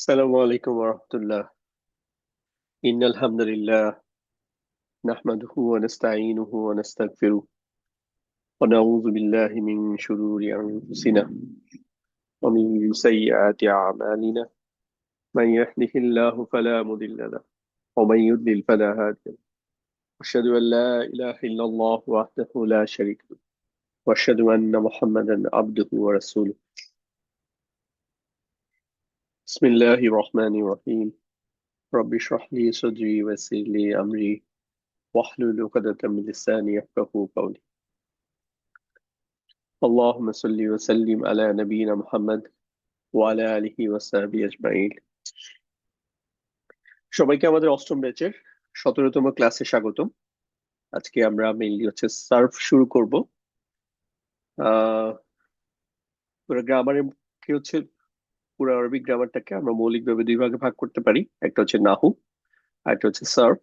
السلام عليكم ورحمة الله. إن الحمد لله نحمده ونستعينه ونستغفره ونعوذ بالله من شرور أنفسنا ومن سيئات أعمالنا. من يهده الله فلا مضل له ومن يضلل فلا هادي له. أشهد أن لا إله إلا الله وحده لا شريك له وأشهد أن محمدا عبده ورسوله. بسم الله الرحمن الرحيم. رب اشرح لي صدري ويسر لي أمري واحلل عقدة من لساني يفقهوا قولي. اللهم صل وسلم على نبينا محمد ওয়ালা আলিহি ওয়াসাহবি আজমাইন। সবাইকে আমাদের অষ্টম ব্যাচের 17তম ক্লাসে স্বাগতম। আজকে আমরা মেইনলি সার্ফ শুরু করব। আহ পুরো গ্রামারের কি পুরো আরবিক গ্রামারটাকে আমরা মৌলিকভাবে দুই ভাগে ভাগ করতে পারি, একটা হচ্ছে নাহু আর একটা হচ্ছে সার্ফ।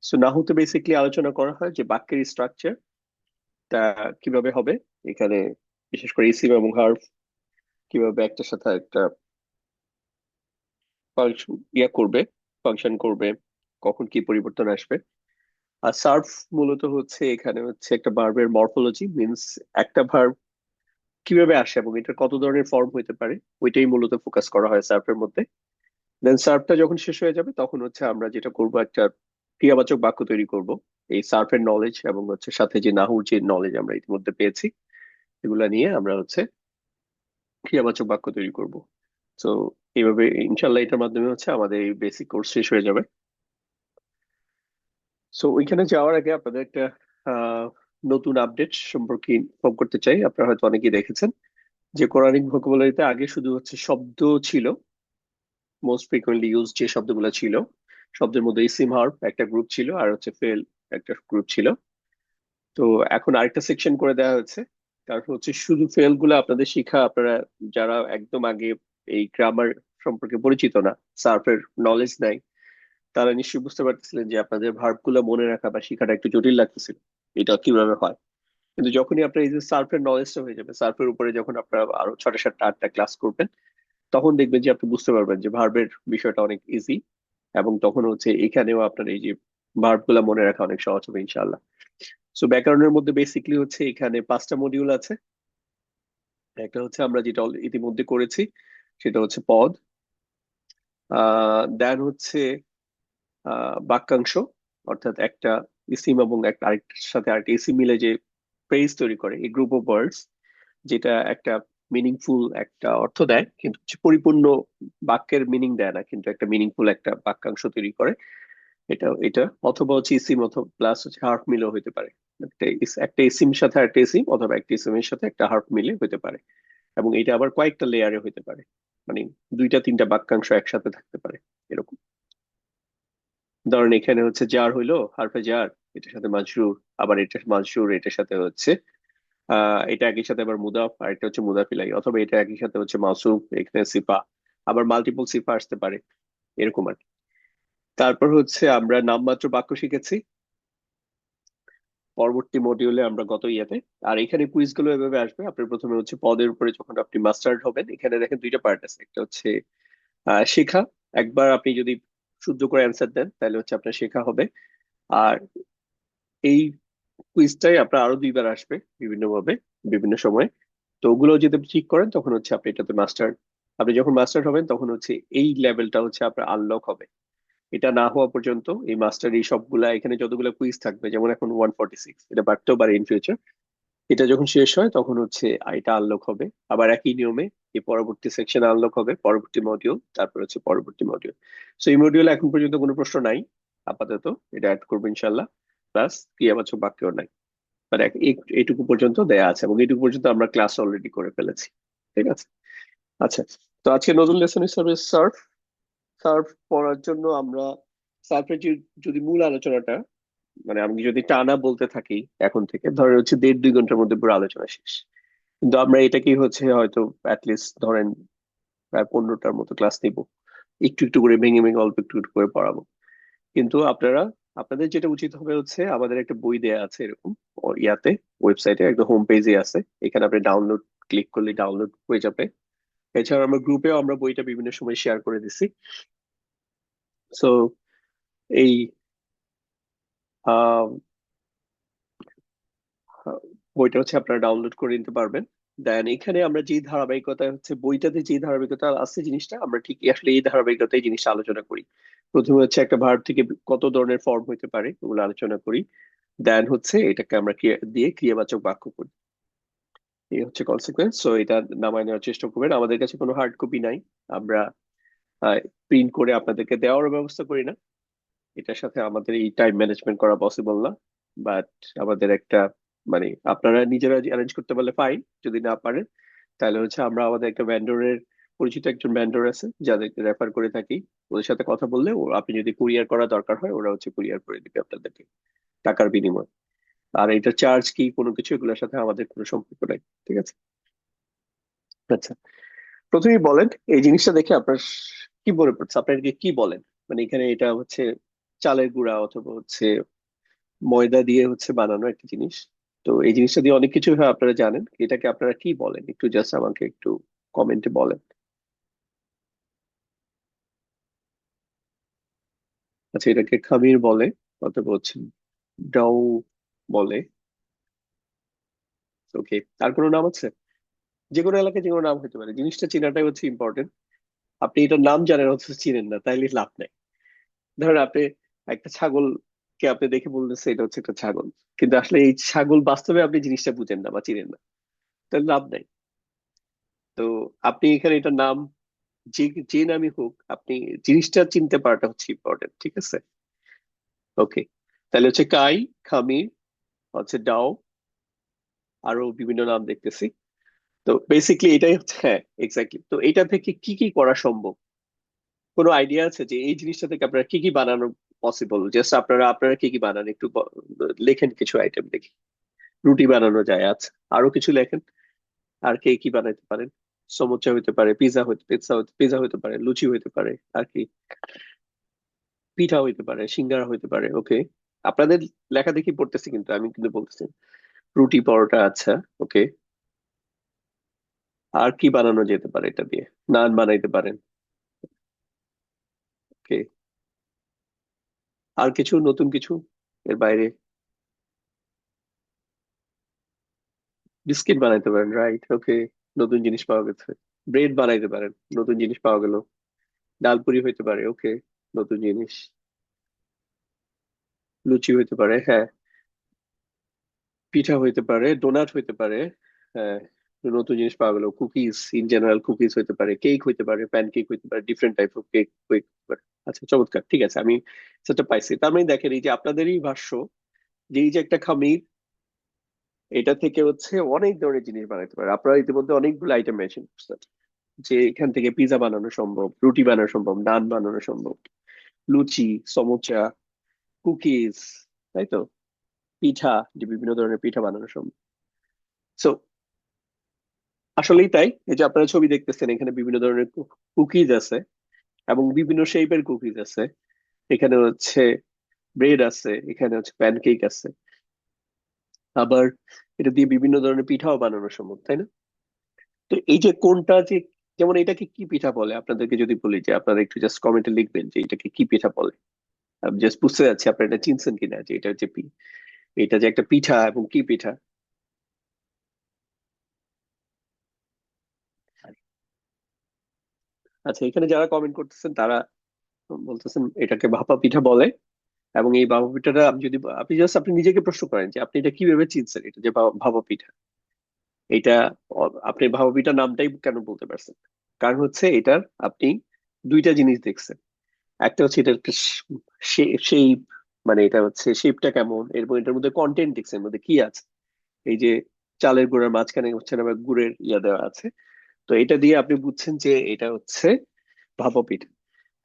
সো নাহুতে বেসিক্যালি আলোচনা করা হয় যে বাক্যের স্ট্রাকচার তা কিভাবে হবে, এখানে বিশেষ করে ইসিম এবং হার্ফ কিভাবে একটার সাথে একটা ফাংশন করবে, ফাংশন করবে, কখন কি পরিবর্তন আসবে। আর সার্ফ মূলত এখানে একটা ভার্বের মরফোলজি, মিন্স একটা ভার্ব কিভাবে আসে এবং এটার কত ধরনের ফর্ম হইতে পারে, ওইটাই মূলত ফোকাস করা হয় সার্ফের মধ্যে। দেন সার্ফটা যখন শেষ হয়ে যাবে তখন আমরা যেটা করব, একটা ক্রিয়াবাচক বাক্য তৈরি করব এই সার্ফের নলেজ এবং সাথে যে নাহুর যে নলেজ আমরা ইতিমধ্যে পেয়েছি, এগুলা নিয়ে আমরা ক্রিয়াবাচক বাক্য তৈরি করব। তো এইভাবে ইনশাল্লাহ এটার মাধ্যমে আমাদের এই বেসিক কোর্স শেষ হয়ে যাবে। সো ওইখানে যাওয়ার আগে আপনাদের একটা আহ, নতুন আপডেট সম্পর্কে ইনফর্ম করতে চাই। আপনারা হয়তো অনেকেই দেখেছেন যে কোরআনিক ভোকাবুলারিতে আগে শুধু শব্দ ছিল, মোস্ট ফ্রিকোয়েন্টলি ইউজ যে শব্দগুলো ছিল, শব্দের মধ্যে ইসিম হার্ফ একটা গ্রুপ ছিল আর ফেল একটা গ্রুপ ছিল। তো এখন আরেকটা সেকশন করে দেওয়া হয়েছে, কারণ শুধু ফেল গুলো আপনাদের শিখা, আপনারা যারা একদম আগে এই গ্রামার সম্পর্কে পরিচিত না, সার্ফের নলেজ নাই, তারা নিশ্চয়ই বুঝতে পারতেছিলেন যে আপনাদের ভার্ব গুলো মনে রাখা বা শেখাটা একটু জটিল লাগতেছিল, এটা কিভাবে হয়। কিন্তু যখনই আপনার এই যে সার্ফের নলেজটা হয়ে যাবে, সার্ফের উপরে যখন আপনারা আরো 6টা 7টা 8টা ক্লাস করবেন, তখন দেখবেন যে আপনি বুঝতে পারবেন যে ভার্বের বিষয়টা অনেক ইজি, এবং তখন এখানেও আপনার এই যে ভার্ব গুলা মনে রাখা অনেক সহজ হবে ইনশাআল্লাহ। সো ব্যাকরণের মধ্যে বেসিকলি এখানে 5টা মডিউল আছে। একটা আমরা যেটা ইতিমধ্যে করেছি, সেটা পদ, দেন বাক্যাংশ, অর্থাৎ একটা ইসিম এবং একটা আরেকটার সাথে আরেকটা ইসিম মিলে যে ফ্রেজ তৈরি করে, এই গ্রুপ অফ ওয়ার্ডস, যেটা একটা মিনিংফুল একটা অর্থ দেয়, কিন্তু পরিপূর্ণ বাক্যের মিনিং দেয় না, কিন্তু একটা মিনিংফুল একটা বাক্যাংশ তৈরি করে। এটা এটা অথবা ইসিম অথবা প্লাস হার্ফ মিলেও হতে পারে। একটা ইসিম সাথে একটা ইসিম অথবা একটা ইসিমের সাথে একটা হার্ফ মিলে হতে পারে, এবং এটা আবার কয়েকটা লেয়ারে হতে পারে, মানে 2টা 3টা বাক্যাংশ একসাথে থাকতে পারে এরকম। ধরেন এখানে জার হইলো, হারফে জার, এটার সাথে মাজরুর, আবার এটা মাজরুর এটার সাথে এটা একই সাথে আবার মুদাফ, আর এটা মুদাফ ইলাহি, অথবা এটা একই সাথে মাসুফ, এখানে সিফা, আবার মাল্টিপল সিফা আসতে পারে, এরকম আর কি। তারপর আমরা নামমাত্র বাক্য শিখেছি পরবর্তী মডিউলে, আমরা গত ইয়াতে। আর এখানে কুইজ গুলো এভাবে আসবে, আপনি প্রথমে পদের উপরে যখন আপনি মাস্টার্ড হবেন, এখানে দেখেন 2টা পার্ট আছে। একটা শেখা, একবার আপনি যদি শুদ্ধ করে অ্যান্সার দেন তাহলে আপনার শেখা হবে। আর এই কুইজটাই আপনার আরো 2বার আসবে বিভিন্ন ভাবে, বিভিন্ন সময়। তো ওগুলো যদি আপনি ঠিক করেন তখন আপনি এটাতে মাস্টার, আপনি যখন মাস্টার হবেন তখন এই লেভেলটা আপনার আনলক হবে। এটা না হওয়া পর্যন্ত এই মাস্টার, এই সবগুলা এখানে যতগুলো কুইজ থাকবে, যেমন এখন 146, এটা বাড়তেও পারে ইন ফিউচার, এটা যখন শেষ হয় তখন এটা আনলক হবে। আবার একই নিয়মে এই পরবর্তী সেকশন আনলক হবে, পরবর্তী মডিউল, তারপর পরবর্তী মডিউল। সো এই মডিউলে এখন পর্যন্ত কোনো প্রশ্ন নাই আপাতত, এটা অ্যাড করবো ইনশাল্লাহ। প্লাস ক্রিয়াবাচক বাক্যও নাই, মানে এইটুকু পর্যন্ত দেয়া আছে, এবং এইটুকু পর্যন্ত আমরা ক্লাস অলরেডি করে ফেলেছি। ঠিক আছে, আচ্ছা। তো আজকে নতুন লেসন হিসেবে সার্ফ, সার্ফ পড়ার জন্য আমরা সার্ফের যদি মূল আলোচনাটা, মানে আমি যদি টানা বলতে থাকি এখন থেকে, ধরেন 1.5-2 ঘন্টার মধ্যে পুরো আলোচনা শেষ। কিন্তু আমরা এটাকেই হয়তো অ্যাটলিস্ট ধরেন প্রায় 15টার মতো ক্লাস নিব, একটু একটু করে ভেঙে ভেঙে অল্প একটু একটু করে পড়াবো। কিন্তু আপনাদের যেটা উচিত হবে আমাদের একটা বই দেয়া আছে এরকম, ইয়াতে, ওয়েবসাইটে একদম হোম পেজে আছে, এখানে আপনি ডাউনলোড ক্লিক করলে ডাউনলোড হয়ে যাবে। এছাড়া আমরা গ্রুপেও আমরা বইটা বিভিন্ন সময় শেয়ার করে দিছি। সো এই আহ, বইটা হচ্ছে আপনারা ডাউনলোড করে নিতে পারবেন। দেন এখানে আমরা যে ধারাবাহিকতা হচ্ছে বইটাতে যে ধারাবাহিকতা আছে জিনিসটা আমরা ঠিক আসলে এই ধারাবাহিকতায় জিনিসটা আলোচনা করি। প্রথমে হচ্ছে একটা ভার্ব থেকে কত ধরনের ফর্ম হইতে পারে ওগুলো আলোচনা করি। দেন হচ্ছে এটাকে আমরা ক্রিয়া দিয়ে ক্রিয়াবাচক বাক্য করি। এই হচ্ছে কনসিকুয়েন্স। সো এটা নামায় নেওয়ার চেষ্টা করবেন। আমাদের কাছে কোনো হার্ড কপি নাই, আমরা প্রিন্ট করে আপনাদেরকে দেওয়ার ব্যবস্থা করি না। এটার সাথে আমাদের এই টাইম ম্যানেজমেন্ট করা পসিবল না। বাট আমাদের একটা মানে আপনারা নিজেরা অ্যারেঞ্জ করতে পারলে ফাইন, যদি না পারেন তাহলে হচ্ছে আমরা আমাদের একটা ভ্যান্ডরের পরিচিত একজন ভ্যান্ডর আছে যাদেরকে রেফার করে থাকি। ওদের সাথে কথা বললে আপনি যদি কুরিয়ার করা দরকার হয় ওরা হচ্ছে কুরিয়ার করে দিবে আপনাদেরকে টাকার বিনিময়ে। আর এটা চার্জ কি কোনো কিছু এগুলোর সাথে আমাদের কোনো সম্পর্ক নাই। ঠিক আছে? আচ্ছা, প্রথমেই বলেন এই জিনিসটা দেখে আপনার কি মনে পড়ছে, আপনাকে কি বলেন? মানে এখানে এটা হচ্ছে চালের গুঁড়া অথবা হচ্ছে ময়দা দিয়ে হচ্ছে বানানো একটা জিনিস। তো এই জিনিসটা দিয়ে অনেক কিছু হয়, আপনারা জানেন। এটাকে আপনারা কি বলেন একটু জাস্ট আমাকে একটু কমেন্টে বলেন। আচ্ছা, এটাকে খামির বলে অথবা হচ্ছে ডাউ বলে। ওকে, আর কোনো নাম আছে? যে কোনো এলাকায় যে কোনো নাম হতে পারে, জিনিসটা চেনাটাই হচ্ছে ইম্পর্টেন্ট। আপনি এটার নাম জানেন অথচ চিনেন না, তাইলে লাভ নাই। ধরেন আপনি একটা ছাগলকে আপনি দেখে বলতেছে এটা হচ্ছে একটা ছাগল, কিন্তু আসলে এই ছাগল বাস্তবে আপনি জিনিসটা বুঝেন না বা চিনেন না, তাহলে লাভ নাই। তো আপনি এখানে এটার নাম যে যে নামই হোক, আপনি জিনিসটা চিনতে পারাটা হচ্ছে ইম্পর্টেন্ট। ঠিক আছে? ওকে, তাহলে হচ্ছে কাই, খামির, হচ্ছে ডাও, আরো বিভিন্ন নাম দেখতেছি। তো বেসিকলি এটাই হচ্ছে, হ্যাঁ এক্স্যাক্টলি। তো এটা থেকে কি কি করা সম্ভব? কোনো আইডিয়া আছে যে এই জিনিসটা থেকে আপনারা কি কি বানানো পসিবল? জাস্ট আপনারা আপনারা কি কি বানান একটু লেখেন কিছু আইটেম দেখি। রুটি বানানো যায়, আচ্ছা আরো কিছু লেখেন। আর কে কি বানাইতে পারেন? সমুচা হইতে পারে, পিৎজা হইতে পারে, লুচি হইতে পারে, আর কি পিঠা হইতে পারে, সিঙ্গারা হইতে পারে। ওকে, আপনাদের লেখা দেখি পড়তেছি কিন্তু আমি কিন্তু বলতেছি রুটি পরোটা। আচ্ছা, ওকে, আর কি বানানো যেতে পারে এটা দিয়ে? নান বানাইতে পারেন। ওকে, আর কিছু নতুন কিছু এর বাইরে? বিস্কিট বানাইতে পারেন, রাইট, ওকে, নতুন জিনিস পাওয়া গেছে। ব্রেড বানাইতে পারেন, নতুন জিনিস পাওয়া গেল। ডালপুরি হইতে পারে, ওকে, নতুন জিনিস। লুচি হইতে পারে, হ্যাঁ। পিঠা হইতে পারে, ডোনাট হইতে পারে, হ্যাঁ। নতুন জিনিস পাওয়া গেল। কুকিজ, ইন জেনারেল কুকিজ হইতে পারে, কেক হইতে পারে, প্যানকেক হইতে পারে, ডিফারেন্ট টাইপ অফ কেক হইতে পারে। আচ্ছা, চমৎকার, ঠিক আছে, আমি সেটা পাইছি। তার মানে দেখেন এই যে আপনাদেরই ভাষ্য যে এই যে একটা খামির, এটা থেকে হচ্ছে অনেক ধরনের জিনিস বানাতে পারে। আপনারা ইতিমধ্যে অনেকগুলো আইটেম মেনশন করছেন যে এখান থেকে পিৎজা বানানো সম্ভব, রুটি বানানো সম্ভব, নান বানানো সম্ভব, লুচি, সমোচা, কুকিজ, তাই তো, পিঠা, যে বিভিন্ন ধরনের পিঠা বানানো সম্ভব। সো আসলেই তাই। এই যে আপনারা ছবি দেখতেছেন এখানে বিভিন্ন ধরনের কুকিজ আছে এবং বিভিন্ন শেপের কুকিজ আছে। এখানে হচ্ছে ব্রেড আছে, এখানে হচ্ছে প্যানকেক আছে, আবার এটা দিয়ে বিভিন্ন ধরনের পিঠাও বানানো সম্ভব, তাই না? তো এই যে কোনটা যে, যেমন এটাকে কি পিঠা বলে আপনাদেরকে যদি বলি, যে আপনারা একটু জাস্ট কমেন্টে লিখবেন যে এটাকে কি পিঠা বলে। আমি জাস্ট বুঝতে যাচ্ছি আপনারা এটা চিনছেন কিনা, যে এটা হচ্ছে এটা যে একটা পিঠা এবং কি পিঠা। আচ্ছা, এখানে যারা কমেন্ট করতেছেন তারা বলতেছেন এটাকে ভাপা পিঠা বলে। এবং এই ভাপা পিঠাটা আমি যদি আপনি জাস্ট আপনি নিজেকে প্রশ্ন করেন যে আপনি এটা কিভাবে চিনছেন এটা যে ভাপা পিঠা। এটা আপনি ভাপা পিঠা নামটাই কেন বলতে পারছেন? কারণ হচ্ছে এটার আপনি দুইটা জিনিস দেখছেন। একটা হচ্ছে এটার শেপ, মানে এটা হচ্ছে শেপটা কেমন, এরপর এটার মধ্যে কন্টেন্ট দেখছেন, এর মধ্যে কি আছে। এই যে চালের গুঁড়ার মাঝখানে হচ্ছে না গুড়ের ইয়া দেওয়া আছে। তো এটা দিয়ে আপনি বুঝছেন যে এটা হচ্ছে ভাপা পিঠা।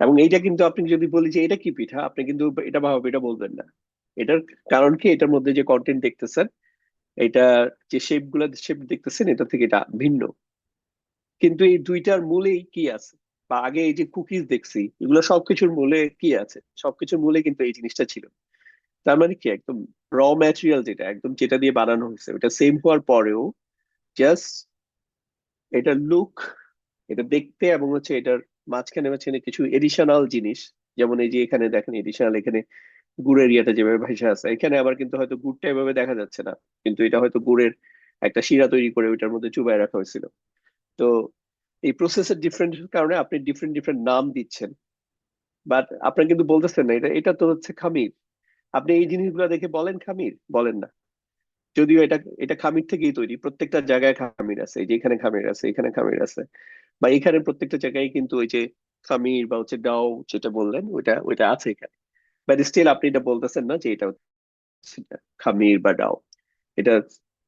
এবং এইটা কিন্তু আপনি যদি বলি যে এটা কি পিঠা, আপনি কিন্তু এটা ভাপা পিঠা বলবেন না। এটার কারণ কি, এটার মধ্যে যে কন্টেন্ট দেখতেছেন, এটা যে শেপ দেখতেছেন এটা থেকে এটা ভিন্ন। কিন্তু এই দুইটার মূলেই কি আছে, বা আগে এই যে কুকিজ দেখছি, এগুলো সবকিছুর মূলে কি আছে? সবকিছুর মূলে কিন্তু এই জিনিসটা ছিল। তার মানে কি, একদম র ম্যাটেরিয়াল যেটা একদম যেটা দিয়ে বানানো হয়েছে ওটা সেম হওয়ার পরেও জাস্ট এটা লুক, এটা দেখতে এবং হচ্ছে এটার মাঝখানে মাঝখানে কিছু এডিশনাল জিনিস, যেমন এই যে এখানে দেখেন এডিশনাল, এখানে গুড়ের ইয়েটা যেভাবে ভাইসা আছে, এখানে আবার কিন্তু হয়তো গুড়টা এভাবে দেখা যাচ্ছে না, কিন্তু এটা হয়তো গুড়ের একটা শিরা তৈরি করে ওইটার মধ্যে চুবাই রাখা হয়েছিল। তো এই প্রসেসের ডিফারেন্ট কারণে আপনি ডিফারেন্ট ডিফারেন্ট নাম দিচ্ছেন, বাট আপনার কিন্তু বলতেছেন না এটা এটা তো হচ্ছে খামির। আপনি এই জিনিসগুলো দেখে বলেন খামির, বলেন না। যদিও এটা এটা খামির থেকেই তৈরি, প্রত্যেকটা জায়গায় খামির আছে, এই যে এখানে খামির আছে, এখানে খামির আছে, বা এখানে প্রত্যেকটা জায়গায় কিন্তু ওই যে খামির বা হচ্ছে ডাও যেটা বললেন ওইটা ওইটা আছে এখানে। বাট স্টিল আপনি এটা বলতেছেন না যে এটা হচ্ছে খামির বা ডাও। এটা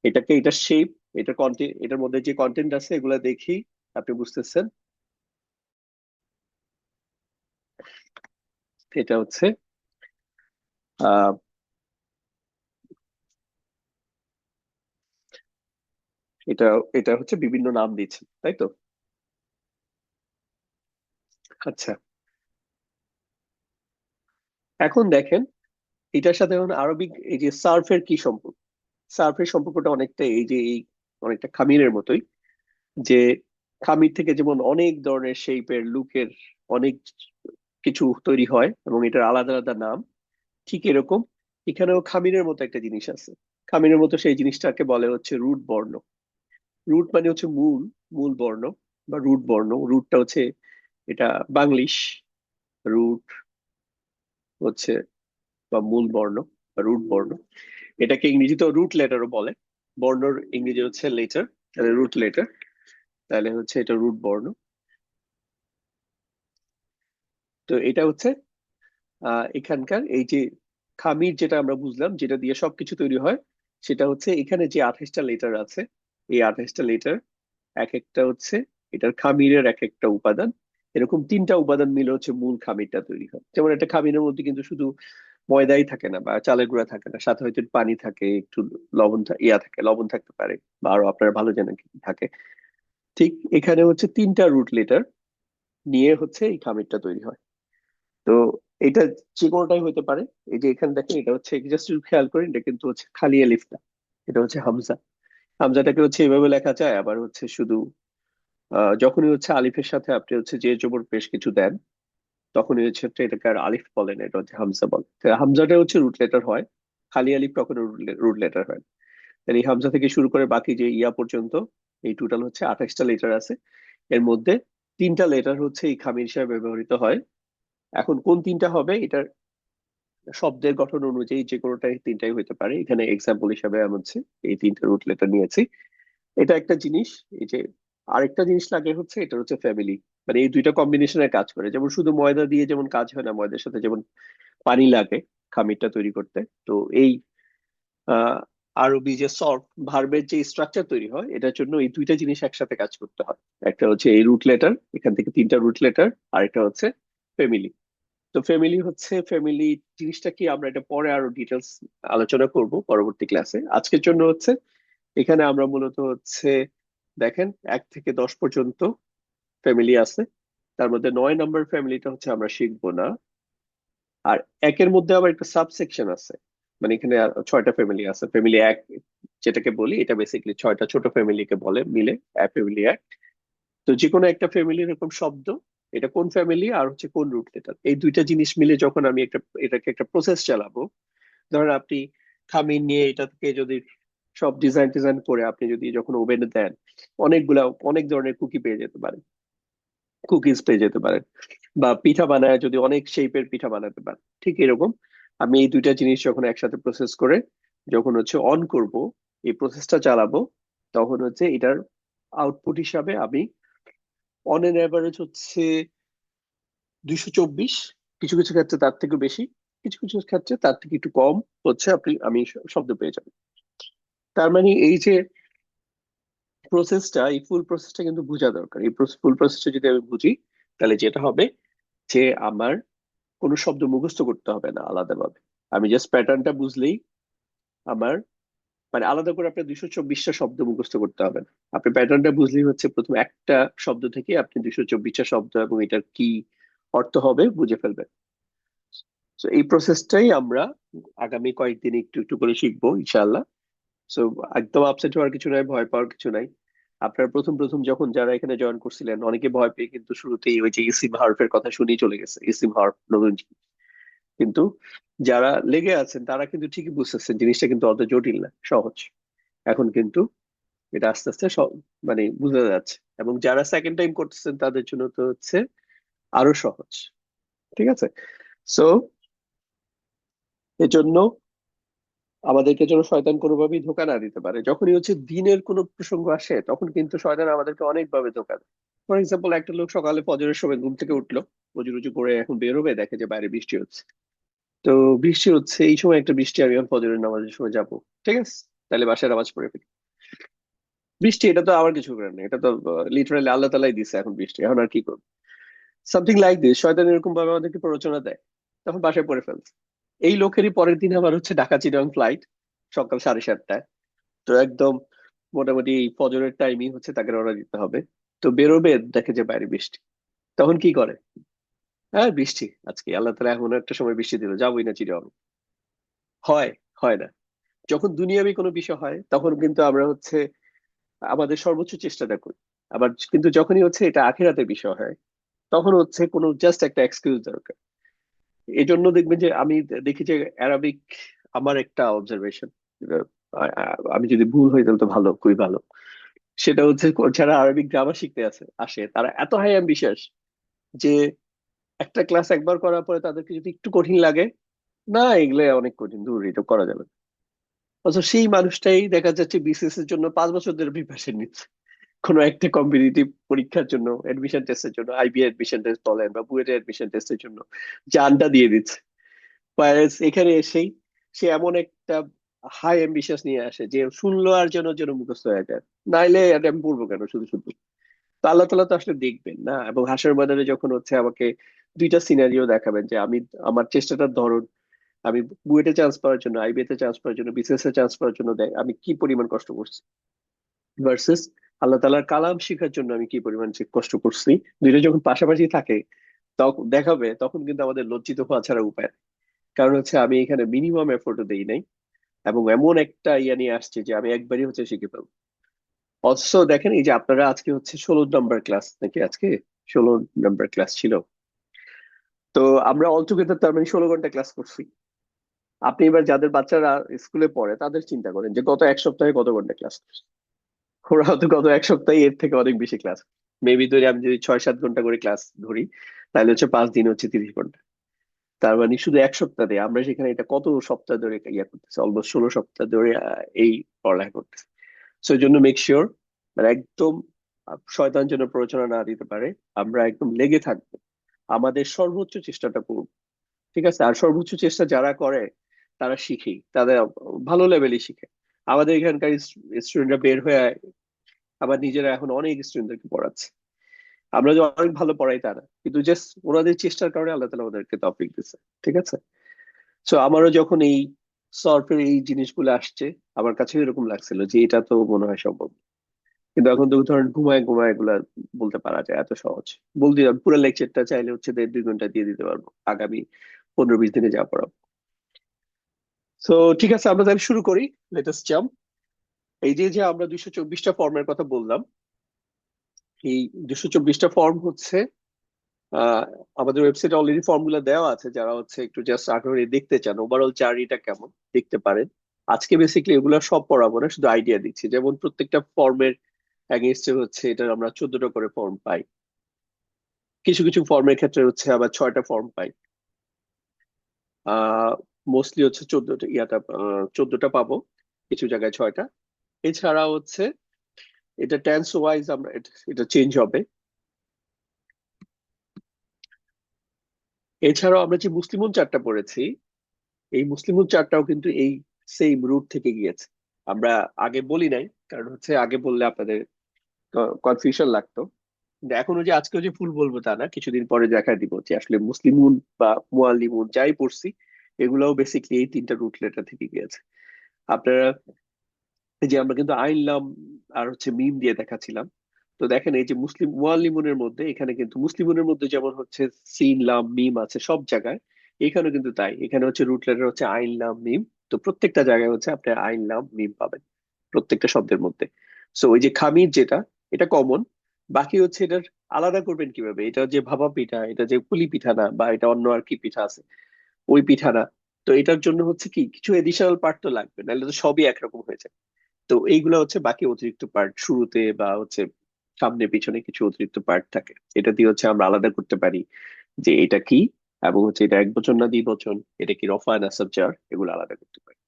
এটাকে এটা শেপ, এটা কন্টেন্ট, এটার মধ্যে যে কন্টেন্ট আছে এগুলা দেখেই আপনি বুঝতেছেন এটা হচ্ছে আহ এটা এটা হচ্ছে বিভিন্ন নাম দিচ্ছে, তাই তো? আচ্ছা, এখন দেখেন এটার সাথে এখন আরবিক এই যে সার্ফের কি সম্পর্ক। সার্ফের সম্পর্কটা অনেকটা এই যে এই অনেকটা খামিরের মতোই, যে খামির থেকে যেমন অনেক ধরনের শেপের লুকের অনেক কিছু তৈরি হয় এবং এটার আলাদা আলাদা নাম, ঠিক এরকম এখানেও খামিরের মতো একটা জিনিস আছে। খামিরের মতো সেই জিনিসটাকে বলে হচ্ছে রুট বর্ণ। রুট মানে হচ্ছে মূল, মূল বর্ণ বা রুট বর্ণ। রুটটা হচ্ছে এটা বাংলিশ, রুট হচ্ছে বা মূল বর্ণ বা রুট বর্ণ। এটাকে ইংরেজিতে রুট লেটারও বলে। বর্ণর ইংরেজি হচ্ছে লেটার, তাহলে রুট লেটার, তাহলে হচ্ছে এটা রুট বর্ণ। তো এটা হচ্ছে এখানকার এই যে খামির যেটা আমরা বুঝলাম যেটা দিয়ে সবকিছু তৈরি হয়, সেটা হচ্ছে এখানে যে 28টা লেটার আছে, এই 28টা লেটার এক একটা হচ্ছে এটার খামিরের এক একটা উপাদান। এরকম 3টা উপাদান মিলে হচ্ছে মূল খামিরটা তৈরি হয়। যেমন একটা খামিরের মধ্যে কিন্তু শুধু ময়দাই থাকে না বা চালের গুঁড়া থাকে না, সাথে হয়তো পানি থাকে, একটু লবণ ইয়া থাকে, লবণ থাকতে পারে, বা আরো আপনারা ভালো জানেন কি কি থাকে। ঠিক এখানে হচ্ছে 3টা রুট লেটার নিয়ে হচ্ছে এই খামিরটা তৈরি হয়। তো এটা যে কোনোটাই হতে পারে। এই যে এখানে দেখেন এটা হচ্ছে জাস্ট খেয়াল করেন, এটা কিন্তু হচ্ছে খালি আলিফ না, এটা হচ্ছে হামজা। হামজাটাকে হচ্ছে এভাবে লেখা যায়, আবার হচ্ছে শুধু যখনই হচ্ছে আলিফের সাথে আপনি হচ্ছে যে জবর পেশ কিছু দেন, তখনই হচ্ছে এটাকে আর আলিফ বলেন, এটা হচ্ছে হামজা বলে। তো হামজাটা হচ্ছে রুট লেটার হয়, খালি আলিফ কখনো রুট লেটার হয় না। তাহলে এই হামজা থেকে শুরু করে বাকি যে ইয়া পর্যন্ত এই টোটাল হচ্ছে 28টা লেটার আছে। এর মধ্যে 3টা লেটার হচ্ছে এই খামির হিসাবে ব্যবহৃত হয়। এখন কোন 3টা হবে এটার শব্দের গঠন অনুযায়ী যে কোনোটাই 3টাই হতে পারে। এখানে এক্সাম্পল হিসাবে আমি হচ্ছে এই 3টা রুট লেটার নিয়েছি। এটা একটা জিনিস। এই যে আরেকটা জিনিস লাগে হচ্ছে এটা হচ্ছে ফ্যামিলি, মানে এই দুইটা কম্বিনেশনের কাজ করে। যেমন শুধু ময়দা দিয়ে যেমন কাজ হয় না, ময়দার সাথে যেমন পানি লাগে খামিরটা তৈরি করতে, তো এই আহ আরবি যে সর্ট ভার্বের যে স্ট্রাকচার তৈরি হয় এটার জন্য এই দুইটা জিনিস একসাথে কাজ করতে হয়। একটা হচ্ছে এই রুট লেটার, এখান থেকে 3টা রুট লেটার, আর একটা হচ্ছে ফ্যামিলি। তো ফ্যামিলি হচ্ছে ফ্যামিলি জিনিসটা কি আমরা এটা পরে আরো ডিটেলস আলোচনা করব পরবর্তী ক্লাসে। আজকের জন্য হচ্ছে এখানে আমরা মূলত হচ্ছে দেখেন 1 থেকে 10 পর্যন্ত ফ্যামিলি আছে, তার মধ্যে 9 নম্বর ফ্যামিলিটা হচ্ছে আমরা শিখবো না। আর একের মধ্যে আবার একটা সাবসেকশন আছে, মানে এখানে 6টা ফ্যামিলি আছে। ফ্যামিলি এক যেটাকে বলি এটা বেসিক্যালি 6টা ছোট ফ্যামিলিকে বলে মিলে ফ্যামিলি এক। তো যে কোনো একটা ফ্যামিলির এরকম শব্দ, এটা কোন ফ্যামিলি আর হচ্ছে কোন রুট লেটার, এই দুইটা জিনিস মিলে যখন আমি একটা এটাকে একটা প্রসেস চালাবো। ধরেন আপনি খামির নিয়ে এটাকে যদি সব ডিজাইন টিজাইন করে আপনি যদি যখন ওভেনে দেন, অনেকগুলা অনেক ধরনের কুকি পেয়ে যেতে পারেন, কুকিজ পেয়ে যেতে পারেন, বা পিঠা বানায় যদি অনেক শেপের পিঠা বানাতে পারেন। ঠিক এরকম আমি এই দুইটা জিনিস যখন একসাথে প্রসেস করে যখন হচ্ছে অন করব, এই প্রসেসটা চালাবো, তখন হচ্ছে এটার আউটপুট হিসাবে আমি অন এন অ্যাভারেজ হচ্ছে 224, কিছু কিছু ক্ষেত্রে তার থেকে বেশি, কিছু কিছু ক্ষেত্রে তার থেকে একটু কম হচ্ছে আমি শব্দ পেয়ে যাবো। তার মানে এই যে প্রসেসটা, এই ফুল প্রসেসটা কিন্তু বোঝা দরকার। এই ফুল প্রসেসটা যদি আমি বুঝি, তাহলে যেটা হবে যে আমার কোনো শব্দ মুখস্থ করতে হবে না আলাদাভাবে। আমি জাস্ট প্যাটার্নটা বুঝলেই আমার, মানে আলাদা করে আপনার 224টা শব্দ মুখস্থ করতে হবে না। আপনি প্যাটার্নটা বুঝলেই হচ্ছে প্রথম একটা শব্দ থেকে আপনি 224টা শব্দ এবং এটার কি অর্থ হবে বুঝে ফেলবেন। তো এই প্রসেসটাই আমরা আগামী কয়েকদিন একটু একটু করে শিখবো ইনশাআল্লাহ। সো একদম আপসেট হওয়ার কিছু নাই, ভয় পাওয়ার কিছু নাই। আপনার প্রথম প্রথম যখন যারা এখানে জয়েন করছিলেন অনেকে ভয় পেয়ে কিন্তু শুরুতেই ওই যে ইসিম হার্ফের কথা শুনেই চলে গেছে, ইসিম হার্ফ নতুন জিনিস। কিন্তু যারা লেগে আছেন তারা কিন্তু ঠিকই বুঝতেছেন জিনিসটা কিন্তু অত জটিল না, সহজ। এখন কিন্তু এটা আস্তে আস্তে মানে বুঝা যাচ্ছে, এবং যারা সেকেন্ড টাইম করতেছেন তাদের জন্য তো হচ্ছে আরো সহজ। ঠিক আছে। সো এজন্য আমাদেরকে যেন শয়তান কোনোভাবেই ধোকা না দিতে পারে। যখনই হচ্ছে দিনের কোনো প্রসঙ্গ আসে তখন কিন্তু শয়তান আমাদেরকে অনেকভাবে ধোকা দেয়। ফর এক্সাম্পল, একটা লোক সকালে ফজরের সময় ঘুম থেকে উঠলো, অজু টজু করে এখন বের হবে, দেখে যে বাইরে বৃষ্টি হচ্ছে। তো বৃষ্টি হচ্ছে, এই সময় একটা বৃষ্টি, আমি এখন ফজরের নামাজের সময় যাবো, ঠিক আছে, তাহলে বাসায় নামাজ পড়ে ফেলি। বৃষ্টি, এটা তো আমার কিছু করার নেই, এটা তো লিটারালি আল্লাহ তালাই দিছে, এখন বৃষ্টি, এখন আর কি করবো। সামথিং লাইক দিস, শয়তান এরকম ভাবে আমাদেরকে প্ররোচনা দেয়, তখন বাসায় পড়ে ফেলছে। এই লোকেরই পরের দিন আবার হচ্ছে ঢাকা চিটাগাং ফ্লাইট, সকাল 7:30টায়। তো একদম মোটামুটি এই ফজরের টাইমই হচ্ছে তাকে রওনা দিতে হবে। তো বেরোবে, দেখে যে বাইরে বৃষ্টি। তখন কি করে? হ্যাঁ বৃষ্টি, আজকে আল্লাহ তালা এমন একটা সময় বৃষ্টি দিল, যাবোই না চিটাগাং। হয়, হয় না। যখন দুনিয়াবি কোনো বিষয় হয় তখন কিন্তু আমরা হচ্ছে আমাদের সর্বোচ্চ চেষ্টাটা করি। আবার কিন্তু যখনই হচ্ছে এটা আখিরাতের বিষয় হয় তখন হচ্ছে কোনো জাস্ট একটা এক্সকিউজ দরকার। এই জন্য দেখবেন যে আমি দেখি যে অ্যারাবিক, আমার একটা অবজারভেশন, আমি যদি ভুল হয়ে তাহলে তো ভালো, খুবই ভালো। সেটা হচ্ছে যারা আরবিক গ্রামার শিখতে আসে তারা এত হাই অ্যাম্বিশাস যে একটা ক্লাস একবার করার পরে তাদেরকে যদি একটু কঠিন লাগে, না এগুলো অনেক কঠিন, দূর এটা করা যাবে না। অথচ সেই মানুষটাই দেখা যাচ্ছে বিসিএস এর জন্য 5 বছর ধরে প্রিপারেশন নিচ্ছে, কোনো একটা কম্পিটিটিভ পরীক্ষার জন্য, এডমিশন টেস্টের জন্য, আইবি এডমিশন টেস্ট বলেন বা বুয়েট এডমিশন টেস্টের জন্য জানটা দিয়ে দিচ্ছে। whereas এখানে এসেই সে এমন একটা হাই অ্যাম্বিশাস নিয়ে আসে যে শুনলো আর যেন যেন মুখস্থ হয়ে যায়। নাইলে এটা আমি পড়বো কেন শুধু শুধু। তো আল্লাহ তালা তো আসলে দেখবেন না, এবং হাসর ময়দানে যখন হচ্ছে আমাকে দুইটা সিনারিও দেখাবেন যে আমি আমার চেষ্টাটার ধরন, আমি বুয়েটে চান্স পাওয়ার জন্য, আইবিএতে চান্স পাওয়ার জন্য, বিসিএস এ চান্স পাওয়ার জন্য আমি কি পরিমাণ কষ্ট করছি, ভার্সেস আল্লাহ তালার কালাম শেখার জন্য আমি কি পরিমাণ যে কষ্ট করছি। দুইটা যখন পাশাপাশি থাকে তখন দেখাবে, তখন কিন্তু আমাদের লজ্জিত হওয়া ছাড়া উপায় নেই। কারণ হচ্ছে আমি এখানে মিনিমাম এফোর্টও দেই নাই, এবং এমন একটা ইয়া নিয়ে আসছে যে আমি একবারই হচ্ছে শিখে ফেলবো। অথচ দেখেন এই যে আপনারা আজকে হচ্ছে 16 নম্বর ক্লাস নাকি, আজকে 16 নম্বর ক্লাস ছিল। তো আমরা অল টুগেদার তার মানে 16 ঘন্টা ক্লাস করছি। আপনি এবার যাদের বাচ্চারা স্কুলে পড়ে তাদের চিন্তা করেন যে গত এক সপ্তাহে কত ঘন্টা ক্লাস করছে। ওরা হয়তো গত এক সপ্তাহে এর থেকে অনেক বেশি ক্লাস, মেবি ধরি আমি যদি 6-7 ঘন্টা করে ক্লাস ধরি, তাহলে হচ্ছে 5 দিন হচ্ছে 30 ঘন্টা। তার মানে শুধু এক সপ্তাহে আমরা সেখানে এটা কত সপ্তাহ ধরে ইয়া করতেছি, অলমোস্ট 16 সপ্তাহ ধরে এই পড়ালেখা করতেছি। সো এই জন্য মেক শিওর মানে একদম শয়তান যেন প্ররোচনা না দিতে পারে। আমরা একদম লেগে থাকবো, আমাদের সর্বোচ্চ চেষ্টাটা করব। ঠিক আছে। আর সর্বোচ্চ চেষ্টা যারা করে তারা শিখেই, তাদের ভালো লেভেলে শিখে। আমাদের এখানকার স্টুডেন্টরা বের হয়ে আবার নিজেরা এখন অনেক স্টুডেন্টদেরকে পড়াচ্ছে। আমরা যে অনেক ভালো পড়াই তারা, কিন্তু জাস্ট ওনাদের চেষ্টার কারণে আল্লাহ তালা ওদেরকে তৌফিক দিচ্ছে। ঠিক আছে। সো আমারও যখন এই সর্ফের এই জিনিসগুলো আসছে, আমার কাছে এরকম লাগছিল যে এটা তো মনে হয় সম্ভব। কিন্তু এখন তো ধরেন ঘুমায় ঘুমায় এগুলা বলতে পারা যায়, এত সহজ। বলতে পুরো লেকচারটা চাইলে হচ্ছে 1.5-2 ঘন্টা দিয়ে দিতে পারবো আগামী 15-20 দিনে যা পড়াবো। তো ঠিক আছে, আমরা তাহলে শুরু করি। Latest jump. এই যে যে আমরা 224টা ফর্মের কথা বললাম, এই 224টা ফর্ম হচ্ছে আহ আমাদের ওয়েবসাইটে অলরেডি ফর্ম গুলো দেওয়া আছে, যারা হচ্ছে একটু জাস্ট আগ্রহী দেখতে চান ওভারঅল জার্নিটা কেমন, দেখতে পারেন। আজকে বেসিক্যালি এগুলো সব পড়াবো না, শুধু আইডিয়া দিচ্ছি। যেমন প্রত্যেকটা ফর্মের অ্যাগেনস্টে হচ্ছে এটার আমরা 14টা করে ফর্ম পাই, কিছু কিছু ফর্মের ক্ষেত্রে হচ্ছে আবার 6টা ফর্ম পাই। আহ মোস্টলি হচ্ছে 14টা পাবো, কিছু জায়গায় 6টা। এছাড়া হচ্ছে এটা টেন্স ওয়াইজ আমরা এটা চেঞ্জ হবে। এছাড়াও আমরা যে মুসলিমুন চার্টটা পড়েছি, এই মুসলিমুল চারটাও কিন্তু এই সেম রুট থেকে গিয়েছে। আমরা আগে বলি নাই, কারণ হচ্ছে আগে বললে আপনাদের কনফিউশন লাগতো। কিন্তু এখনো যে আজকেও যে ফুল বলবো তা না, কিছুদিন পরে দেখা দিব যে আসলে মুসলিমুন বা মুআল্লিমুন যাই পড়ছি এগুলাও বেসিকলি এই 3টা রুট লেটার থেকে গিয়েছে। আপনারা এই যে আমরা কিন্তু আইন লাম আর হচ্ছে মিম দিয়ে দেখাচ্ছিলাম। তো দেখেন এই যে মুসলিম মুআল্লিমুনের মধ্যে, এখানে কিন্তু মুসলিমুনের মধ্যে যেমন হচ্ছে সিন লাম মিম আছে সব জায়গায়, এখানে কিন্তু তাই, এখানে হচ্ছে রুট লেটার হচ্ছে আইন লাম মিম। তো প্রত্যেকটা জায়গায় হচ্ছে আপনি আইন লাম মিম পাবেন প্রত্যেকটা শব্দের মধ্যে। সো ওই যে খামির যেটা, এটা কমন। বাকি হচ্ছে এটার আলাদা করবেন কিভাবে, এটা যে ভাপা পিঠা, এটা যে পুলি পিঠা না, বা এটা অন্য আর কি পিঠা আছে, ওই পিঠা না। তো এটার জন্য হচ্ছে কি কিছু এডিশনাল পার্ট তো লাগবে, নাহলে তো সবই একরকম হয়ে যায়। তো এইগুলা হচ্ছে বাকি অতিরিক্ত পার্ট, শুরুতে বা হচ্ছে সামনে পিছনে কিছু অতিরিক্ত পার্ট থাকে, এটা দিয়ে হচ্ছে আমরা আলাদা করতে পারি যে এটা কি, এবং হচ্ছে এটা এক বচন না দ্বিবচন, এটা কি রফা না সাবজার, এগুলো আলাদা করতে পারি।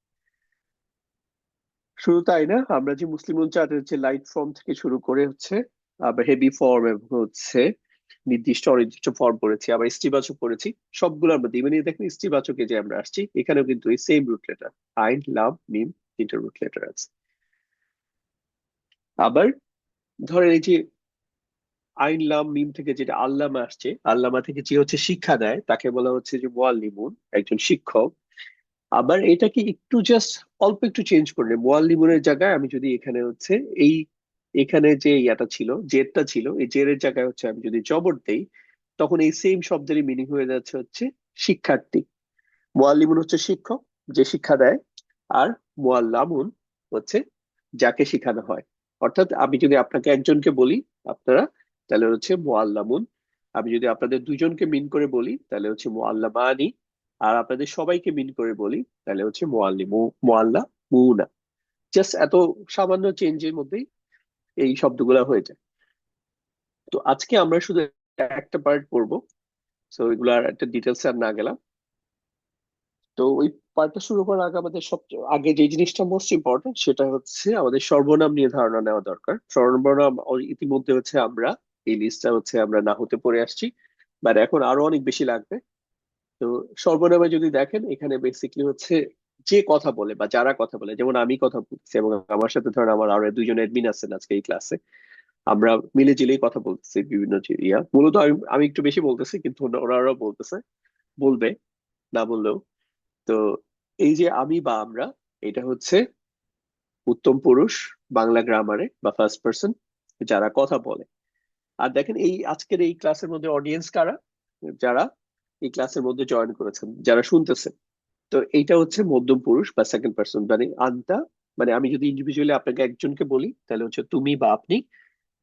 শুধু তাই না, আমরা যে মুসলিম চার্টের যে লাইট ফর্ম থেকে শুরু করে হচ্ছে আবার হেভি ফর্ম এবং হচ্ছে নির্দিষ্ট অনির্দিষ্ট ফর্ম পড়েছি, আবার স্ত্রীবাচক পড়েছি, সবগুলোর মধ্যে মানে দেখেন স্ত্রীবাচকে যে আমরা আসছি এখানেও কিন্তু এই সেম রুট লেটার, আইন লাম মিম, তিনটা রুট লেটার আছে। আবার ধরেন এই যে আইন লাম মিম থেকে যেটা আল্লামা আসছে, আল্লামা থেকে যে হচ্ছে শিক্ষা দেয় তাকে বলা হচ্ছে যে মুআল্লিমুন, একজন শিক্ষক। আবার এটাকে একটু জাস্ট অল্প একটু চেঞ্জ করলে মুআল্লিমুনের জায়গায় আমি যদি এখানে হচ্ছে এই এখানে যে ইয়াটা ছিল, জেরটা ছিল, এই জেরের জায়গায় হচ্ছে আমি যদি জবর দেই, তখন এই সেম শব্দেরই মিনিং হয়ে যাচ্ছে হচ্ছে শিক্ষার্থী। মুআল্লিমুন হচ্ছে শিক্ষক, যে শিক্ষা দেয়। আর মুআল্লামুন হচ্ছে যাকে শেখানো হয়। অর্থাৎ আমি যদি আপনাকে একজনকে বলি আপনারা, তাহলে হচ্ছে মুআল্লামুন। আমি যদি আপনাদের দুজনকে মিন করে বলি তাহলে হচ্ছে মুআল্লামানি। আর আপনাদের সবাইকে মিন করে বলি তাহলে হচ্ছে মুআল্লামুনা। জাস্ট এত সামান্য চেঞ্জের মধ্যেই এই শব্দগুলা হয়ে যায়। তো আজকে আমরা শুধু একটা পার্ট পড়বো, তো এগুলার একটা ডিটেলস আর না গেলাম। তো ওই পার্টটা শুরু করার আগে আমাদের সবচেয়ে আগে যে জিনিসটা মোস্ট ইম্পর্টেন্ট সেটা হচ্ছে আমাদের সর্বনাম নিয়ে ধারণা নেওয়া দরকার। সর্বনাম ইতিমধ্যে হচ্ছে আমরা এই লিস্টটা হচ্ছে আমরা না হতে পড়ে আসছি, বাট এখন আরো অনেক বেশি লাগবে। তো সর্বনামে যদি দেখেন এখানে বেসিকলি হচ্ছে যে কথা বলে বা যারা কথা বলে, যেমন আমি কথা বলছি এবং আমার সাথে ধরেন আমার আরো দুজন অ্যাডমিন আছেন আজকে এই ক্লাসে, আমরা মিলে জিলেই কথা বলতেছি বিভিন্ন মূলত আমি আমি একটু বেশি বলতেছি, কিন্তু ওরাও বলতেছে, বলবে না বললেও। তো এই যে আমি বা আমরা, এটা হচ্ছে উত্তম পুরুষ বাংলা গ্রামারে বা ফার্স্ট পার্সন, যারা কথা বলে। আর দেখেন এই আজকের এই ক্লাসের মধ্যে অডিয়েন্স কারা, যারা এই ক্লাসের মধ্যে জয়েন করেছেন, যারা শুনতেছেন। তো এইটা হচ্ছে মধ্যম পুরুষ বা সেকেন্ড পার্সন, মানে আনতা। মানে আমি যদি ইন্ডিভিজুয়ালি আপনাকে একজনকে বলি তাহলে হচ্ছে তুমি বা আপনি।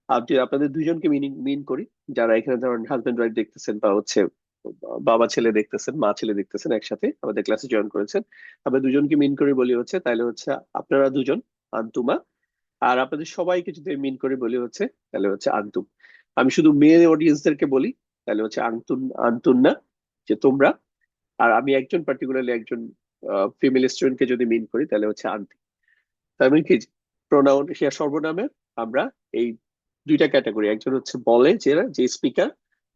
আর যদি আপনাদের দুইজনকে মিন করি, যারা এখানে ধরেন হাজবেন্ড ওয়াইফ দেখতেছেন বা হচ্ছে বাবা ছেলে দেখতেছেন, মা ছেলে দেখতেছেন, একসাথে আমাদের ক্লাসে জয়েন করেছেন, আমরা দুজনকে মিন করে বলি হচ্ছে তাহলে হচ্ছে আপনারা দুজন, আন্তুমা। আর আপনাদের সবাইকে যদি মিন করে বলি হচ্ছে তাহলে হচ্ছে আন্তুম। আমি শুধু মেয়ে অডিয়েন্সদেরকে বলি তাহলে হচ্ছে আন্তুন, আন্তুন্না, যে তোমরা। আর আমি একজন পার্টিকুলারলি একজন ফিমেল স্টুডেন্টকে যদি মিন করি তাহলে হচ্ছে আন্টি। তার মানে কি, প্রোনাউন সে সর্বনামের আমরা এই দুইটা ক্যাটাগরি, একজন হচ্ছে বলে যে যে স্পিকার,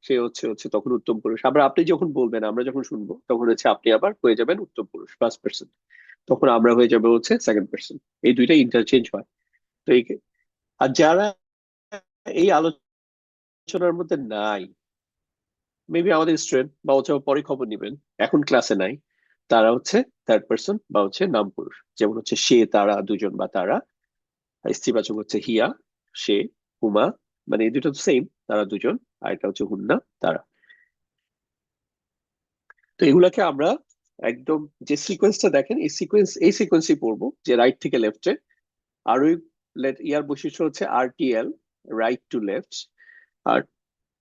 সে হচ্ছে হচ্ছে তখন উত্তম পুরুষ। আবার আপনি যখন বলবেন আমরা যখন শুনবো তখন হচ্ছে আপনি আবার হয়ে যাবেন উত্তম পুরুষ ফার্স্ট পার্সন, তখন আমরা হয়ে যাবে হচ্ছে সেকেন্ড পার্সন। এই দুইটা ইন্টারচেঞ্জ হয়। তো এই আর যারা এই আলোচনার মধ্যে নাই, মেবি আমাদের স্টুডেন্ট বা হচ্ছে পরে খবর নিবেন, এখন ক্লাসে নাই, তারা হচ্ছে থার্ড পার্সন বা হচ্ছে নাম পুরুষ। যেমন হচ্ছে সে, তারা, দুজন বা তারা। আর স্ত্রীবাচক হচ্ছে হিয়া, সে, হুমা, মানে এই দুটো তো সেম, তারা দুজন। আর এটা হচ্ছে হুন্না, তারা। তো এগুলাকে আমরা একদম যে সিকোয়েন্সটা দেখেন, এই সিকোয়েন্সই পড়বো, যে রাইট থেকে লেফটে। আর ওই ইয়ার বৈশিষ্ট্য হচ্ছে RTL, রাইট টু লেফট। আর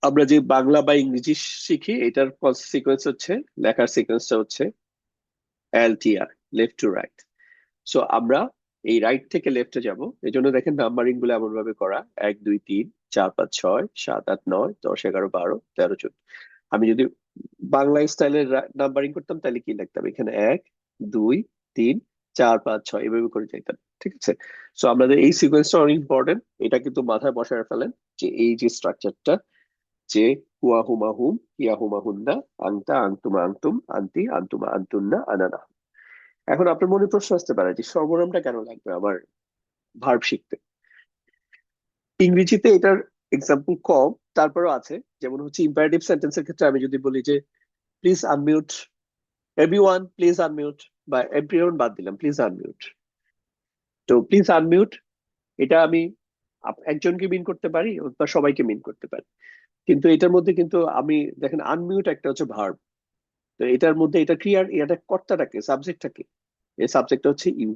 আমরা যে বাংলা বা ইংরেজি শিখি এটার সিকোয়েন্স হচ্ছে, লেখার সিকোয়েন্সটা হচ্ছে LTR, left to right. So আমরা এই রাইট থেকে লেফটে যাব, এই জন্য দেখেন নাম্বারিং গুলো এমন ভাবে করা: 1 2 3 4 5 6 7 8 9 10 11 12 13 14। আমি যদি বাংলা স্টাইলের নাম্বারিং করতাম তাহলে কি লিখতাম, এখানে 1 2 3 4 5 6 এভাবে করে যাইতাম, ঠিক আছে? সো আমাদের এই সিকোয়েন্সটা অনেক ইম্পর্টেন্ট, এটা কিন্তু মাথায় বসায় ফেলেন, যে এই যে স্ট্রাকচারটা, যে হুয়া হুমা হুম, ইয়া হুমা হুন্না, আংতা আংতুমা আংতুম, আন্তি আন্তুমা আন্তুন্না, আনানা। এখন আপনার মনে প্রশ্ন আসতে পারে যে সর্বনামটা কেন লাগবে আমার ভার্ব শিখতে। ইংরেজিতে এটার এক্সাম্পল কম, তারপরেও আছে। যেমন হচ্ছে ইম্পারেটিভ সেন্টেন্সের ক্ষেত্রে আমি যদি বলি যে please unmute, everyone please unmute, বা এভরিওয়ান বাদ দিলাম, প্লিজ আনমিউট। তো প্লিজ আনমিউট, এটা আমি একজনকে মিন করতে পারি বা সবাইকে মিন করতে পারি। কিন্তু এটার মধ্যে কিন্তু আমি দেখেন আনমিউট একটা হচ্ছে ভার্ব। তো এটার মধ্যে এটা ক্রিয়ার, এটা কর্তাটাকে, সাবজেক্টটাকে, এই সাবজেক্টটা হচ্ছে ইউ।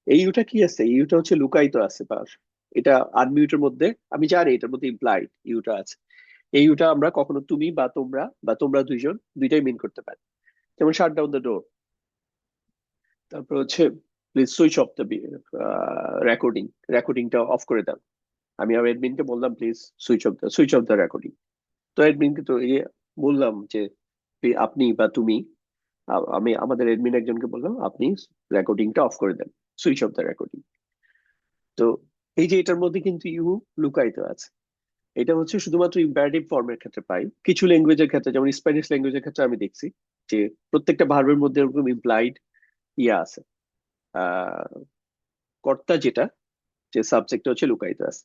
এই ইউটা কি আছে, এই ইউটা হচ্ছে লুকায়িত আছে, এটা আনমিউটের মধ্যে, আমি জানি এটার মধ্যে ইমপ্লাইড ইউটা আছে। এই ইউটা আমরা কখনো তুমি বা তোমরা দুইজন দুইটাই মিন করতে পারি। যেমন শাট ডাউন দ্য ডোর, তারপর হচ্ছে please switch off the recording, রেকর্ডিংটা অফ করে দাও। আমি আর এডমিনকে বললাম please switch off the recording. তো এডমিনকে তো এই যে বললাম যে আপনি বা তুমি, আমি আমাদের এডমিন একজনকে বললাম আপনি রেকর্ডিংটা অফ করে দেন, সুইচ অফ দ্য রেকর্ডিং। তো এই যে এটার মধ্যে কিন্তু ইউ লুকায়িত আছে। এটা হচ্ছে শুধুমাত্র ইম্পারেটিভ ফর্মের ক্ষেত্রে পাই। কিছু ল্যাঙ্গুয়েজের ক্ষেত্রে, যেমন স্প্যানিশ ল্যাঙ্গুয়েজের ক্ষেত্রে আমি দেখছি যে প্রত্যেকটা ভার্বের মধ্যে এরকম ইমপ্লাইড ইয়া আছে, আহ কর্তা যেটা, যে সাবজেক্টটা হচ্ছে লুকায়িত আছে।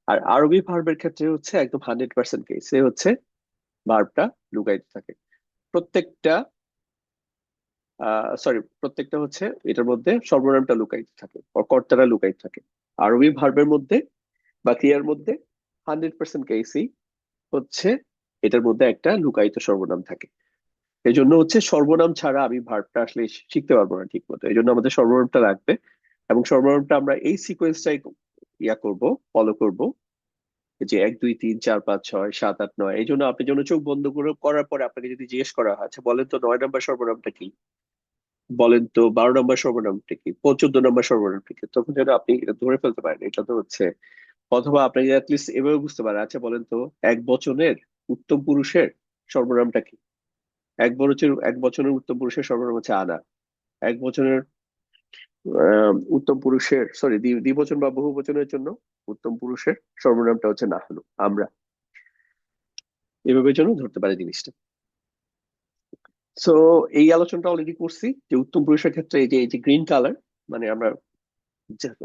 আর আরবি ভার্বের ক্ষেত্রে হচ্ছে একদম 100% কেসে হচ্ছে ভার্বটা লুকায়িত থাকে। প্রত্যেকটা প্রত্যেকটা হচ্ছে এটার মধ্যে সর্বনামটা লুকায়িত থাকে, কর্তারা লুকায়িত থাকে। আরবি ভার্বের মধ্যে বা ক্রিয়ার মধ্যে 100% কেসই হচ্ছে এটার মধ্যে একটা লুকায়িত সর্বনাম থাকে। এই জন্য হচ্ছে সর্বনাম ছাড়া আমি ভার্বটা আসলে শিখতে পারবো না ঠিক মতো। এই জন্য আমাদের সর্বনামটা লাগবে, এবং সর্বনামটা আমরা এই সিকোয়েন্সটাই করব, ফলো করব, যে 1 2 3 4 5 6 7 8 9। এই জন্য আপনি জন্য চোখ বন্ধ করে করার পরে আপনাকে যদি জিজ্ঞেস করা হয় আচ্ছা বলেন তো 9 নম্বর সর্বনামটা কি, বলেন তো 12 নম্বর সর্বনামটা কি, 14 নম্বর সর্বনামটা কি, তখন যেন আপনি এটা ধরে ফেলতে পারেন এটা তো হচ্ছে। অথবা আপনি অ্যাটলিস্ট এভাবে বুঝতে পারেন আচ্ছা বলেন তো এক বচনের উত্তম পুরুষের সর্বনামটা কি। এক বচনের উত্তম পুরুষের সর্বনাম হচ্ছে আনা। এক বচনের উত্তম পুরুষের, সরি, দ্বিবচন বা বহু বচনের জন্য উত্তম পুরুষের সর্বনামটা হচ্ছে নাহনু, আমরা। এভাবে যেন ধরতে পারে জিনিসটা। সো এই আলোচনাটা অলরেডি করছি যে উত্তম পুরুষের ক্ষেত্রে এই যে গ্রিন কালার, মানে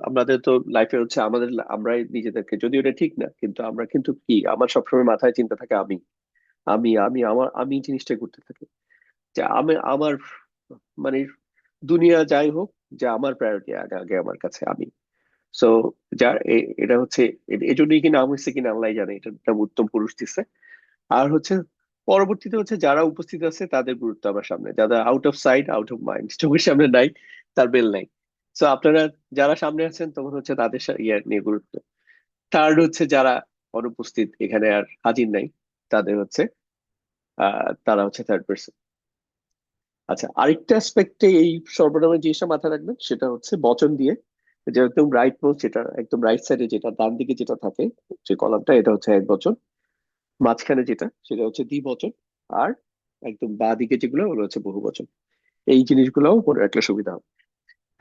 আমাদের তো লাইফে হচ্ছে আমাদের আমরাই নিজেদেরকে, যদিও এটা ঠিক না, কিন্তু আমরা কিন্তু কি, আমার সবসময় মাথায় চিন্তা থাকে আমি জিনিসটা করতে থাকি যে আমি আমার, মানে দুনিয়া যাই হোক, যে আমার প্রায়োরিটি আগে আগে আমার কাছে আমি। সো এটা হচ্ছে এই জন্যই কি নাম হয়েছে কিনা আল্লাহ জানে, এটা নাম উত্তম পুরুষ দিচ্ছে। আর হচ্ছে পরবর্তীতে হচ্ছে যারা উপস্থিত আছে তাদের গুরুত্ব আমার সামনে, যারা out of sight out of mind, চোখের সামনে নাই তার বেল নাই। সো আপনারা যারা সামনে আছেন তখন হচ্ছে তাদের ইয়ে নিয়ে গুরুত্ব। থার্ড হচ্ছে যারা অনুপস্থিত, এখানে আর হাজির নাই, তাদের হচ্ছে তারা হচ্ছে থার্ড পার্সন। আচ্ছা, আরেকটা অ্যাসপেক্টে এই সর্বনামের জিনিসটা মাথায় রাখবেন, সেটা হচ্ছে বচন দিয়ে, যে একদম রাইট মোস্ট, যেটা একদম রাইট সাইডে, যেটা ডান দিকে যেটা থাকে, যে কলামটা, এটা হচ্ছে এক বচন। মাঝখানে যেটা, সেটা হচ্ছে দ্বিবচন। আর একদম বাঁ দিকে যেগুলো, ওগুলো হচ্ছে বহু বচন। এই জিনিসগুলোও মনে রাখলে সুবিধা হবে।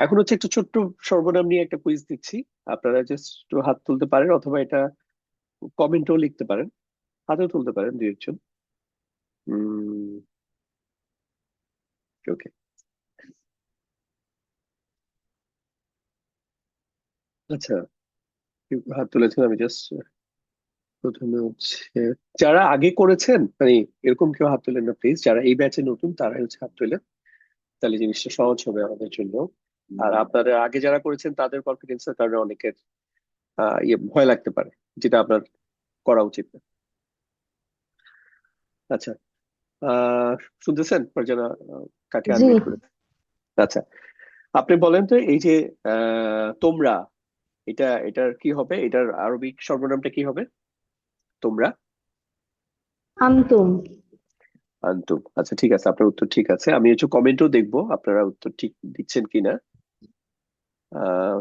এখন হচ্ছে একটা ছোট্ট সর্বনাম নিয়ে একটা কুইজ দিচ্ছি। আপনারা জাস্ট হাত তুলতে পারেন, অথবা এটা কমেন্টেও লিখতে পারেন, হাতেও তুলতে পারেন দুই একজন। ওকে, আচ্ছা, কেউ হাত তুলেছেন, আমি জাস্ট প্রথমে হচ্ছে যারা আগে করেছেন, মানে এরকম কেউ হাত তোলেন না প্লিজ, যারা এই ব্যাচে নতুন তারাই হচ্ছে হাত তোলেন, তাহলে জিনিসটা সহজ হবে আমাদের জন্য। আর আপনারা আগে যারা করেছেন তাদের কনফিডেন্সের কারণে অনেকের ভয় লাগতে পারে, যেটা আপনার করা উচিত না। আচ্ছা, আহ শুনতেছেন ফারজানা, কাকে জি। আনমিউট করে? আচ্ছা, আপনি বলেন তো এই যে তোমরা, এটার কি হবে, এটার আরবিক সর্বনামটা কি হবে? তোমরা, আন্তুম। আন্তুম। আচ্ছা ঠিক আছে, আপনার উত্তর ঠিক আছে। আমি একটু কমেন্টও দেখবো আপনারা উত্তর ঠিক দিচ্ছেন কিনা। আহ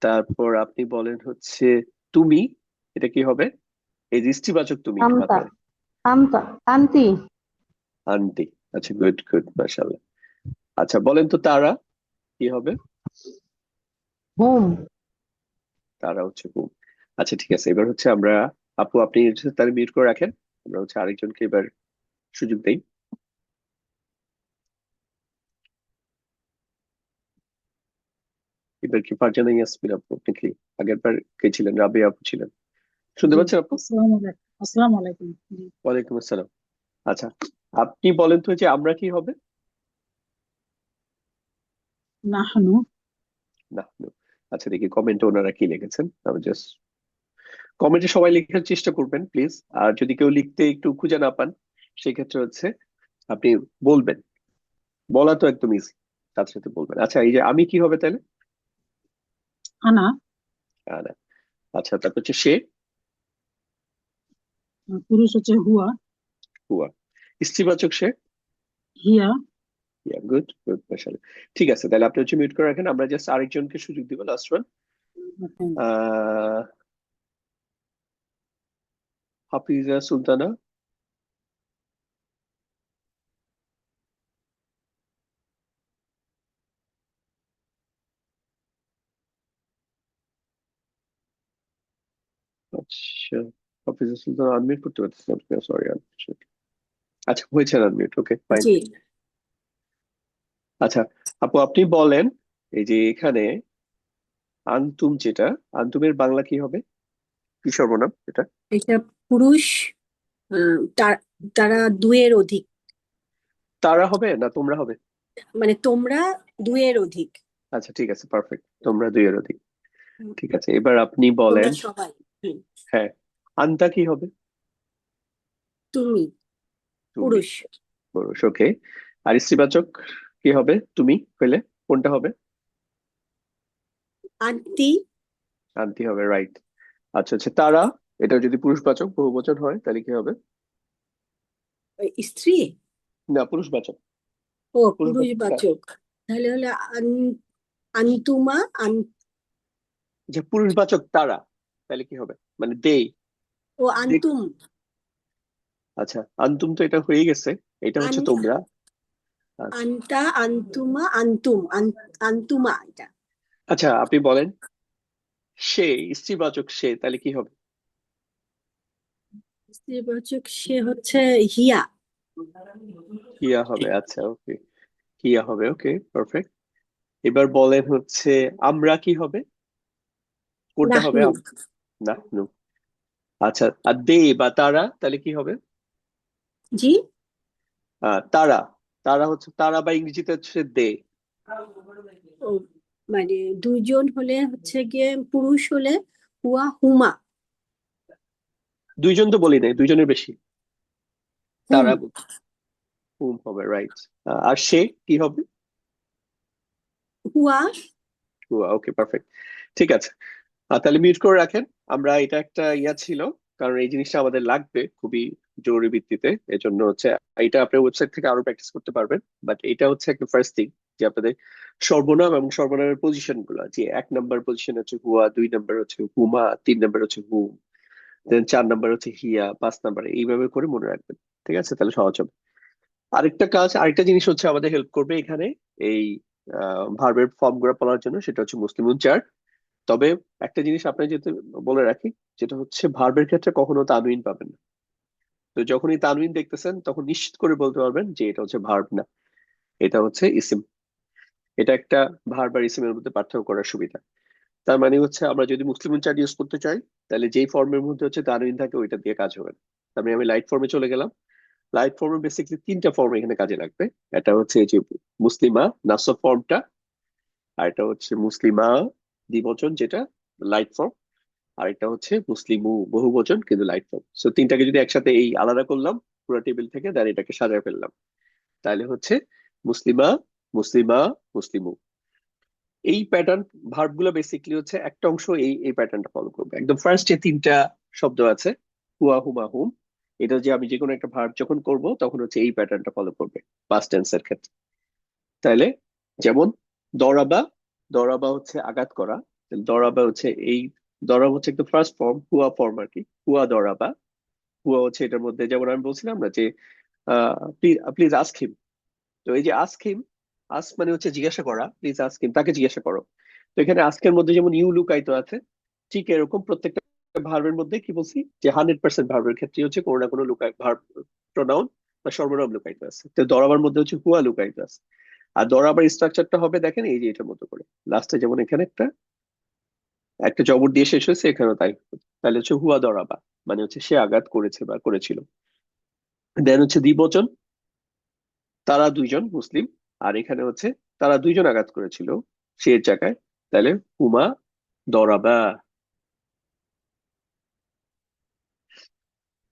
তারপর আপনি বলেন হচ্ছে তুমি, এটা কি হবে? এই দৃষ্টিবাচক তুমি আমতা। মাথায়। আমতা। আন্তি। আন্টি। আচ্ছা, গুড গুড, মাশাআল্লাহ। আচ্ছা বলেন তো তারা, কি হবে? হুম। তারা হচ্ছে খুব। আচ্ছা ঠিক আছে, এবার হচ্ছে আমরা, আপু আপনি হচ্ছে তাহলে মিউট করে রাখেন, আমরা হচ্ছে আরেকজনকে এবার সুযোগ দেই। এবার কি ফারজানা ইয়াসমিন আপু, আপনি কি? আগের বার কে ছিলেন? রাবিয়া আপু ছিলেন। শুনতে জি। পাচ্ছেন আপু? আসসালামু আলাইকুম। জি। ওয়ালাইকুম আসসালাম। আচ্ছা, আপনি বলেন তো যে আমরা কি হবে? নাহনু। না no. আচ্ছা দেখি কমেন্টে ওনারা কি লিখেছেন, আমি জাস্ট, কমেন্টে সবাই লেখার চেষ্টা করবেন প্লিজ। আর যদি কেউ লিখতে একটু খুঁজে না পান, সেক্ষেত্রে হচ্ছে আপনি বলবেন, বলা তো একদম ইজি, সাথে সাথে বলবেন। আচ্ছা, এই যে আমি কি হবে তাহলে? আনা। না, আচ্ছা, তারপর হচ্ছে সে, পুরুষ হচ্ছে হুয়া। হুয়া। স্ত্রীবাচক সে, হিয়া। গুড গুড, মাশাআল্লাহ। ঠিক আছে, তাহলে আপনি হচ্ছে মিউট করে রাখেন, আমরা জাস্ট আরেকজনকে সুযোগ দিব, লাস্ট ওয়ান। হ্যাঁ। আহ হাফিজা সুলতানা। আচ্ছা, হাফিজা সুলতানা আনমিউট করতে পারতেছি না, সরি। আচ্ছা, হয়েছে আনমিউট, ওকে ফাইন। জি। আচ্ছা আপু, আপনি বলেন, এই যে এখানে আন্তুম, যেটা আন্তুমের বাংলা কি হবে, কি সর্বনাম এটা? এটা পুরুষ, তারা দুয়ের অধিক, তারা হবে না তোমরা হবে? মানে তোমরা দুয়ের অধিক। আচ্ছা ঠিক আছে, পারফেক্ট, তোমরা দুইয়ের অধিক। ঠিক আছে, এবার আপনি বলেন। তোমরা সবাই। হুম। হ্যাঁ, আন্তা কি হবে? তুমি তুমি, পুরুষ। পুরুষ, ওকে। আর স্ত্রীবাচক কি হবে, তুমি হইলে কোনটা হবে? আন্টি। আন্তি হবে, রাইট। আচ্ছা আচ্ছা, তারা, এটা যদি পুরুষবাচক বহুবচন হয় তাহলে কি হবে? স্ত্রী। না, পুরুষবাচক। ও পুরুষবাচক পুরুষবাচক, তাহলে হলো আন্তুমা যে পুরুষবাচক তারা, তাহলে কি হবে, মানে দে। ও আন্তুম। আচ্ছা, আন্তুম তো এটা হয়ে গেছে, এটা আন হচ্ছে তোমরা। আচ্ছা আন্তা আন্তুমা আন্তুম আন্তুমা এটা। আচ্ছা, আপনি বলেন, সে, স্ত্রীবাচক সে, তাহলে কি হবে? স্ত্রীবাচক সে হচ্ছে হিয়া। হিয়া হবে, আচ্ছা ওকে, হিয়া হবে, ওকে পারফেক্ট। এবার বলেন হচ্ছে আমরা কি হবে, কোনটা হবে নাহনু। না, নো। আচ্ছা, আর দে বা তারা, তাহলে কি হবে? জি। তারা, তারা হচ্ছে তারা, বা ইংরেজিতে হচ্ছে দে। ও মানে দুইজন হলে হচ্ছে গিয়ে পুরুষ হলে হুয়া হুমা। দুইজন তো বলি নাই, দুইজনের বেশি। হুম। তারা হুম হবে, রাইট। আর সে কি হবে? হুয়া। ওকে পারফেক্ট, ঠিক আছে। তাহলে মিউট করে রাখেন, আমরা এটা একটা ইয়া ছিল, কারণ এই জিনিসটা আমাদের লাগবে খুবই জরুরি ভিত্তিতে, এজন্য হচ্ছে এটা আপনার ওয়েবসাইট থেকে আরো প্র্যাকটিস করতে পারবেন। বাট এটা হচ্ছে একটা ফার্স্ট থিং, যে আপনাদের সর্বনাম এবং সর্বনামের পজিশন গুলা, যে 1 নম্বর পজিশন হচ্ছে হুয়া, 2 নম্বর হচ্ছে হুমা, 3 নম্বর হচ্ছে হুম, দেন 4 নম্বর হচ্ছে হিয়া, 5 নম্বরে এইভাবে করে মনে রাখবেন। ঠিক আছে, তাহলে সহজ হবে। আরেকটা কাজ, আরেকটা জিনিস হচ্ছে আমাদের হেল্প করবে এখানে, এই ভার্বের ফর্ম গুলো পড়ার জন্য, সেটা হচ্ছে মুসলিম উচ্চার। তবে একটা জিনিস আপনার যেতে বলে রাখি, যেটা হচ্ছে ভার্বের ক্ষেত্রে কখনো তানউইন পাবেন না। তো যখনই তানউইন দেখতেছেন তখন নিশ্চিত করে বলতে পারবেন যে এটা হচ্ছে ভার্ব না, এটা হচ্ছে ইসিম। এটা একটা ভার্ব আর ইসিমের মধ্যে পার্থক্য করার সুবিধা। তার মানে হচ্ছে আমরা যদি মুসলিম উচ্চার ইউজ করতে চাই, তাহলে যেই ফর্মের মধ্যে হচ্ছে তানউইন থাকে ওইটা দিয়ে কাজ হবে না। তার মানে আমি লাইট ফর্মে চলে গেলাম। লাইট ফর্মে বেসিক্যালি 3টা ফর্ম এখানে কাজে লাগবে। এটা হচ্ছে এই যে মুসলিমা নাসব ফর্মটা, আর এটা হচ্ছে মুসলিমা দ্বিবচন, যেটা লাইট ফর্ম। আর এটা হচ্ছে মুসলিমু বহুবচন কিন্তু লাইট ফর্ম। সো তিনটাকে যদি একসাথে এই আলাদা করলাম পুরো টেবিল থেকে, দেন এটাকে সাজায় ফেললাম, তাহলে হচ্ছে মুসলিমা, মুসলিমা, মুসলিমু। এই প্যাটার্ন, ভার্ব গুলো বেসিক্যালি হচ্ছে একটা অংশ এই এই প্যাটার্নটা ফলো করবে। একদম ফার্স্ট যে 3টা শব্দ আছে, হুয়া, হুমা, হুম, এটা যে আমি যে কোনো একটা ভার্ব যখন করব তখন হচ্ছে এই প্যাটার্নটা ফলো করবে পাস্ট টেন্সের ক্ষেত্রে। তাইলে যেমন দরাবা, দরাবা হচ্ছে আঘাত করা, তাহলে দরাবা হচ্ছে এই, দরাবা হচ্ছে একদম ফার্স্ট ফর্ম, হুয়া ফর্ম আর কি, হুয়া দরাবা। হুয়া হচ্ছে এটার মধ্যে, যেমন আমি বলছিলাম না যে প্লিজ প্লিজ আস্ক হিম। তো এই যে আস্ক হিম, আস্ক মানে হচ্ছে জিজ্ঞাসা করা, প্লিজ আস্ক হিম, তাকে জিজ্ঞাসা করো। তো এখানে আস্কের মধ্যে যেমন ইউ লুকায়িত আছে, ঠিক এরকম প্রত্যেকটা ভার্বের মধ্যে কি বলছি, যে 100% ভার্বের ক্ষেত্রে হচ্ছে কোনো না কোনো লুকায় ভার্ব, প্রোনাউন বা সর্বনাম লুকায়িত আছে। তো দরাবার মধ্যে হচ্ছে হুয়া লুকায়িত আছে। আর দরাবার স্ট্রাকচারটা হবে দেখেন এই যে এটার মতো করে, লাস্টে যেমন এখানে একটা একটা জবর দিয়ে শেষ হয়েছে, এখানেও তাই। তাহলে হচ্ছে হুয়া দরাবা, মানে হচ্ছে সে আঘাত করেছে বা করেছিল। দেন হচ্ছে দ্বিবচন, তারা দুইজন মুসলিম। আর এখানে হচ্ছে তারা দুইজন আঘাত করেছিল সে এর জায়গায়, তাহলে হুমা দরাবা।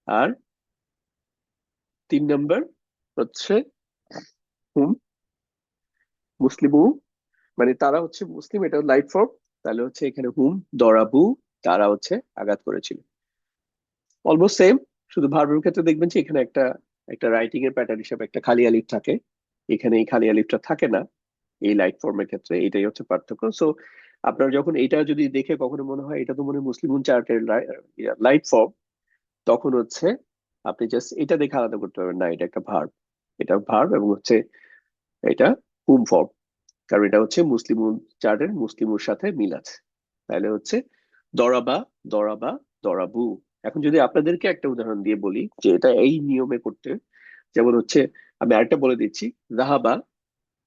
আর 3 নম্বর হচ্ছে হুম মুসলিমু, মানে তারা হচ্ছে মুসলিম, এটা লাইট ফর্ম। তাহলে হচ্ছে এখানে হুম দরাবু, তারা হচ্ছে আঘাত করেছিল। অলমোস্ট সেম, শুধু ভার্বের ক্ষেত্রে দেখবেন যে এখানে একটা একটা রাইটিং এর প্যাটার্ন হিসেবে একটা খালি আলিফ থাকে, এখানে এই খালি আলিফটা থাকে না এই লাইট ফর্মের ক্ষেত্রে, এটাই হচ্ছে পার্থক্য। সো আপনার যখন এটা যদি দেখে কখনো মনে হয় এটা তো মনে হয় মুসলিম চার্টের লাইট ফর্ম, তখন হচ্ছে আপনি জাস্ট এটা দেখে আলাদা করতে পারবেন না এটা একটা ভার্ব, এটা ভার্ব এবং হচ্ছে এটা হুম ফর্ম, কারণ এটা হচ্ছে মুসলিম চার্টের মুসলিমুর সাথে মিল আছে। তাহলে হচ্ছে দরাবা, দরাবা, দরাবু। এখন যদি আপনাদেরকে একটা উদাহরণ দিয়ে বলি যে এটা এই নিয়মে করতে, যেমন হচ্ছে আমি আরেকটা বলে দিচ্ছি, জাহাবা,